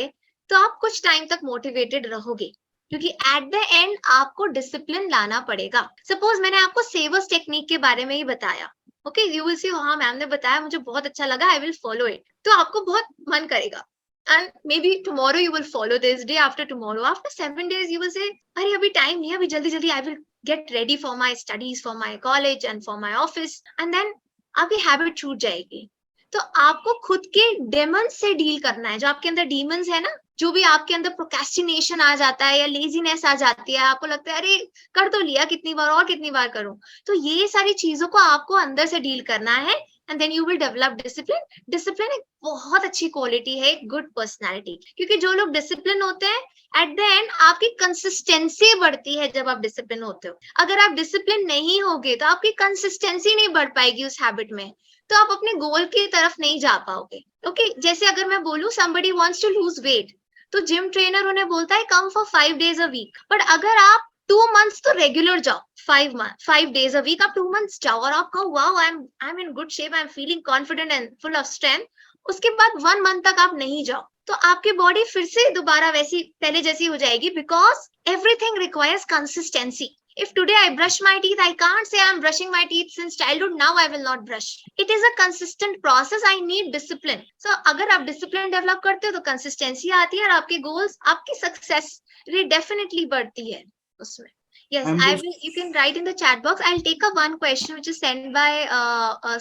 तो आप कुछ time तक motivated रहोगे, क्योंकि at the end आपको डिसिप्लिन लाना पड़ेगा. सपोज मैंने आपको सेवर्स टेक्निक के बारे में ही बताया. ओके, यू विल सी हाँ मैम ने बताया, मुझे बहुत अच्छा लगा, आई विल फॉलो इट. तो आपको बहुत मन करेगा, and maybe tomorrow you will follow this, day after tomorrow, after 7 days you will say अरे अभी टाइम नहीं है, अभी जल्दी जल्दी I will get ready for my studies, for my college and for my office. And then आपकी habit छूट जाएगी. तो आपको खुद के डेमन्स से डील करना है. जो आपके अंदर डीमंस है ना, जो भी आपके अंदर प्रोक्रेस्टिनेशन आ जाता है या लेजीनेस आ जाती है, आपको लगता है अरे कर तो लिया, कितनी बार और कितनी बार करूं, तो ये सारी चीजों को आपको अंदर से डील करना है. and then you will develop discipline. Discipline एक बहुत अच्छी क्वालिटी है, गुड पर्सनालिटी, क्योंकि जो लोग डिसिप्लिन होते हैं एट द एंड आपकी कंसिस्टेंसी बढ़ती है जब आप डिसिप्लिन होते हो. अगर आप डिसिप्लिन नहीं होगे तो आपकी कंसिस्टेंसी नहीं बढ़ पाएगी उस हैबिट में, तो आप अपने गोल की तरफ नहीं जा पाओगे. ओके, जैसे अगर मैं बोलूं somebody wants to lose weight, तो जिम ट्रेनर उन्हें बोलता है come for 5 days a week. But अगर आप 2 months तो रेगुलर जाओ, 5 days a week आप 2 months जाओ और आप कहो wow I am in good shape, I am feeling confident and full of strength, उसके बाद 1 month तक आप नहीं जाओ तो आपकी बॉडी फिर से दोबारा वैसी पहले जैसी हो जाएगी, because everything requires consistency. If today I brush my teeth, I can't say I'm brushing my teeth since childhood, now I will not brush. It is a consistent process. I need discipline. So अगर आप discipline develop करते हो तो consistency आती है और आपके goals, आपकी success rate definitely बढ़ती है उसमें. Yes, I will. You can write in the chat box. I'll take up one question which is sent by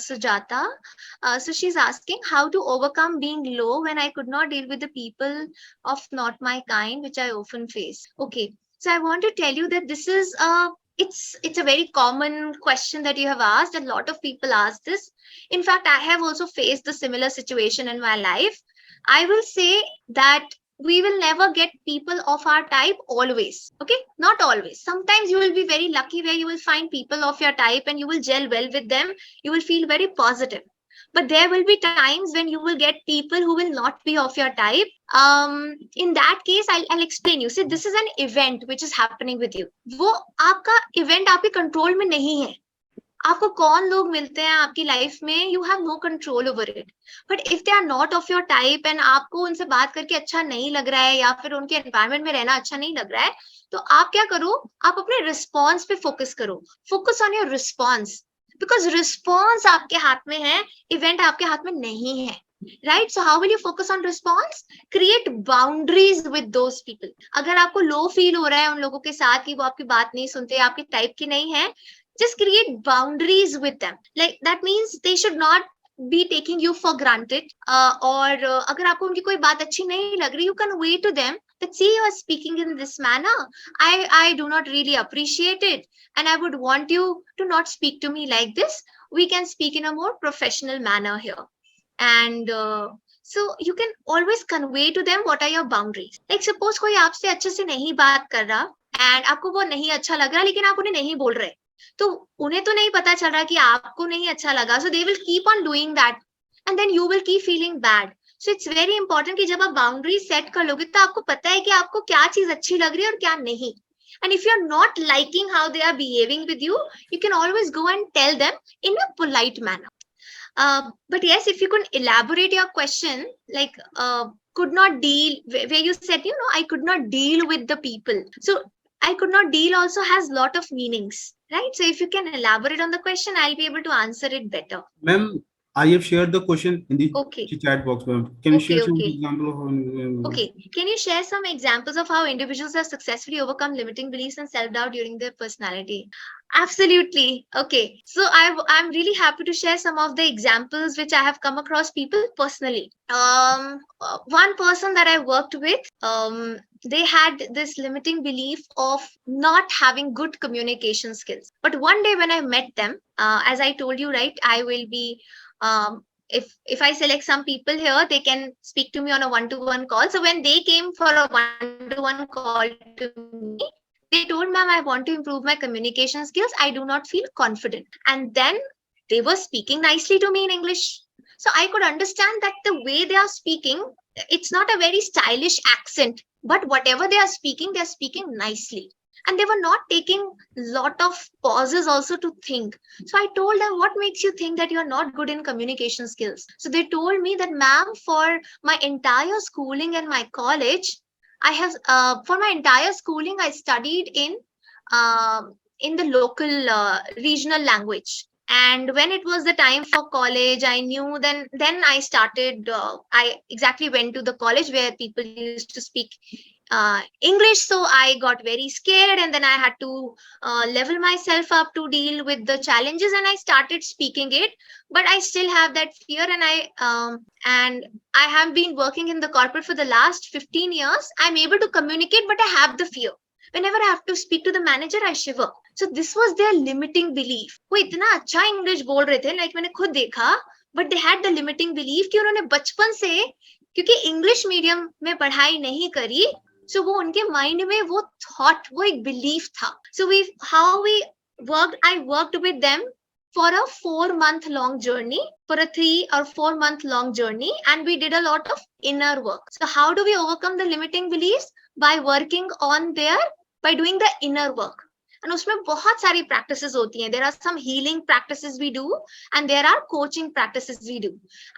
Sujata. So she's asking how to overcome being low when I could not deal with the people of not my kind, which I often face. Okay. So I want to tell you that this is it's a very common question that you have asked. A lot of people ask this. In fact, I have also faced the similar situation in my life. I will say that we will never get people of our type always. Okay, not always. Sometimes you will be very lucky where you will find people of your type and you will gel well with them. You will feel very positive. But there will be times when you will get people who will not be of your type. In that case, I'll explain you. See, this is an event which is happening with you. वो आपका event आपके control में नहीं है. आपको कौन लोग मिलते हैं आपकी लाइफ में, you have no control over it. But if they are not of your type and आपको उनसे बात करके अच्छा नहीं लग रहा है या फिर उनके एनवायरमेंट में रहना अच्छा नहीं लग रहा है, तो आप क्या करो, आप अपने रिस्पॉन्स पे फोकस करो. Focus on your response, because response आपके हाथ में है, इवेंट आपके हाथ में नहीं है. Right, so how will you focus on response? Create boundaries with those people. अगर आपको लो फील हो रहा है उन लोगों के साथ कि वो आपकी बात नहीं सुनते, आपके टाइप की नहीं है, just create boundaries with them. Like that means they should not be taking you for granted. और अगर आपको उनकी कोई बात अच्छी नहीं लग रही, you can wait to them that see you are speaking in this manner. I do not really appreciate it, and I would want you to not speak to me like this. We can speak in a more professional manner here. And so you can always convey to them what are your boundaries. Like suppose कोई आपसे अच्छे से नहीं बात कर रहा and आपको वो नहीं अच्छा लग रहा, लेकिन आप उन्हें नहीं बोल रहे, तो उन्हें तो नहीं पता चल रहा कि आपको नहीं अच्छा लगा, so they will keep on doing that and then you will keep feeling bad. So it's very important कि जब आप बाउंड्री सेट कर लोगे तो आपको पता है कि आपको क्या चीज अच्छी लग रही है और क्या नहीं. And if you're not liking how they are behaving with you, you can always go and tell them in a polite manner. But yes, if you could elaborate your question, like could not deal, where you said, you know, I could not deal with the people. So I could not deal also has lot of meanings, right? So if you can elaborate on the question, I'll be able to answer it better. Ma'am, I have shared the question in the chat box, ma'am. Can you share some example of? Okay, can you share some examples of how individuals have successfully overcome limiting beliefs and self-doubt during their personality? Absolutely. Okay, so I'm really happy to share some of the examples which I have come across people personally. One person that I worked with, they had this limiting belief of not having good communication skills. But one day when I met them, as I told you, right, I will be if I select some people here, they can speak to me on a one-to-one call. So when they came for a one-to-one call to me, they told, ma'am, I want to improve my communication skills. I do not feel confident. And then they were speaking nicely to me in English. So I could understand that the way they are speaking, it's not a very stylish accent, but whatever they are speaking nicely. And they were not taking a lot of pauses also to think. So I told them, what makes you think that you're not good in communication skills? So they told me that, ma'am, for my entire schooling and my college, I have for my entire schooling, I studied in the local regional language. And when it was the time for college, I knew then I started, I exactly went to the college where people used to speak English. So I got very scared and then I had to level myself up to deal with the challenges and I started speaking it. But I still have that fear and I have been working in the corporate for the last 15 years. I'm able to communicate, but I have the fear. Whenever I have to speak to the manager, I shiver. So this was their limiting belief. वो इतना अच्छा English बोल रहे थे, like मैंने खुद देखा, but they had the limiting belief कि उन्होंने बचपन से, क्योंकि इंग्लिश मीडियम में पढ़ाई नहीं करी, so वो उनके माइंड में वो थॉट, वो एक बिलीफ था. So I worked with them for a 4-month long journey, for a 3 or 4-month long journey, and we did a lot of inner work. So how do we overcome the limiting beliefs? By working on by doing the inner work. And उसमें बहुत सारी practices होती हैं. There are some healing practices we do, and there are coaching practices we do.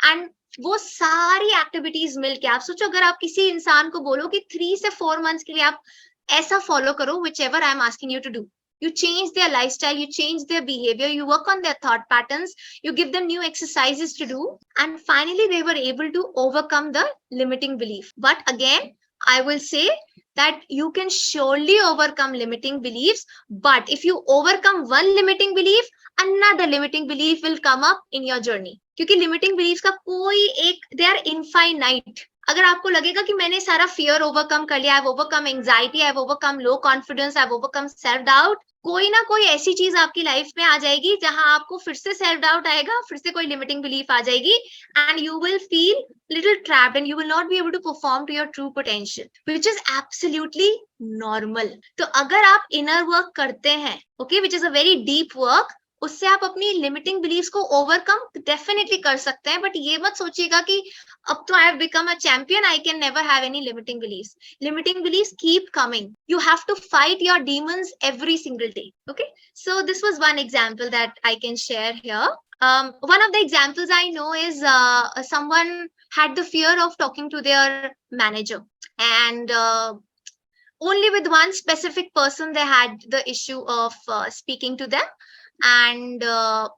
And वो सारी activities मिलके, आप सोचो अगर आप किसी इंसान को बोलो कि 3 से 4 months के लिए आप ऐसा फॉलो करो, whichever I am asking you to do. You change their lifestyle, you change their behavior, you work on their thought patterns, you give them new exercises to do, and finally they were able to overcome the limiting belief. But again, I will say that you can surely overcome limiting beliefs, but if you overcome one limiting belief, another limiting belief will come up in your journey. क्योंकि limiting beliefs का कोई एक, they are infinite. अगर आपको लगेगा कि मैंने सारा फियर ओवरकम कर लिया, I've overcome anxiety, I've overcome low confidence, I've overcome self doubt, कोई ना कोई ऐसी चीज आपकी लाइफ में आ जाएगी जहां आपको फिर से सेल्फ डाउट आएगा, फिर से कोई लिमिटिंग बिलीफ आ जाएगी, and you will feel little trapped and you will not be able to perform to your true potential, which is absolutely normal. तो अगर आप inner work करते हैं, okay, which is a very deep work, उससे आप अपनी limiting beliefs को overcome definitely कर सकते हैं. बट ये मत सोचिएगा कि अब तो I have become a champion, I can never have any limiting beliefs. Limiting beliefs keep coming. You have to fight your demons every single day. Okay, so this was one example that I can share here. One of the examples I know is someone had the fear of talking to their manager, and only with one specific person they had the issue of speaking to them, and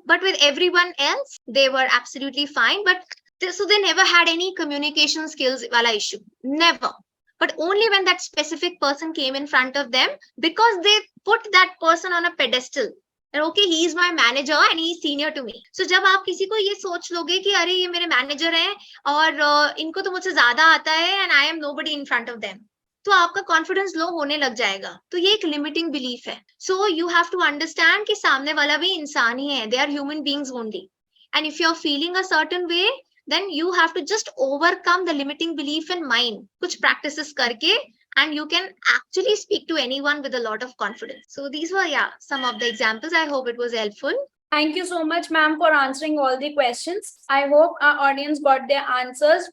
but with everyone else they were absolutely fine. But so they never had any communication skills wala issue, never. But only when that specific person came in front of them, because they put that person on a pedestal, and okay, he is my manager and he is senior to me. So जब आप किसी को ये सोच लोगे कि अरे ये मेरे मैनेजर हैं और इनको तो मुझसे ज्यादा आता है and I am nobody in front of them, तो आपका कॉन्फिडेंस लो होने लग जाएगा. तो ये एक लिमिटिंग बिलीफ है. So you have to understand कि सामने वाला भी इंसान ही है, they are human beings only, and if you are feeling a certain way, then you have to just overcome the limiting belief in mind, kuch practices karke, and you can actually speak to anyone with a lot of confidence. So these were, yeah, some of the examples. I hope it was helpful. Thank you so much, ma'am, for answering all the questions. I hope our audience got their answers.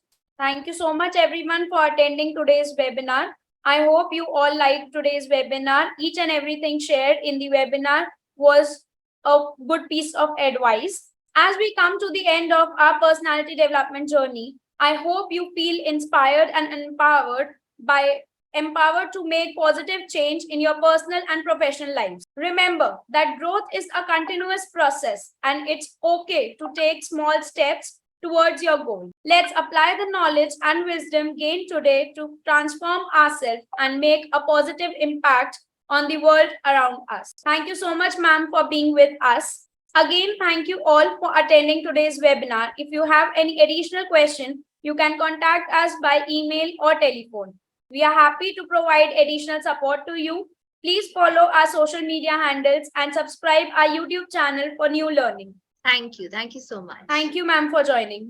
Thank you so much, everyone, for attending today's webinar. I hope you all liked today's webinar. Each and everything shared in the webinar was a good piece of advice. As we come to the end of our personality development journey, I hope you feel inspired and empowered to make positive change in your personal and professional lives. Remember that growth is a continuous process, and it's okay to take small steps towards your goal. Let's apply the knowledge and wisdom gained today to transform ourselves and make a positive impact on the world around us. Thank you so much, ma'am, for being with us. Again, thank you all for attending today's webinar. If you have any additional question, you can contact us by email or telephone. We are happy to provide additional support to you. Please follow our social media handles and subscribe our YouTube channel for new learning. Thank you so much. Thank you, ma'am, for joining.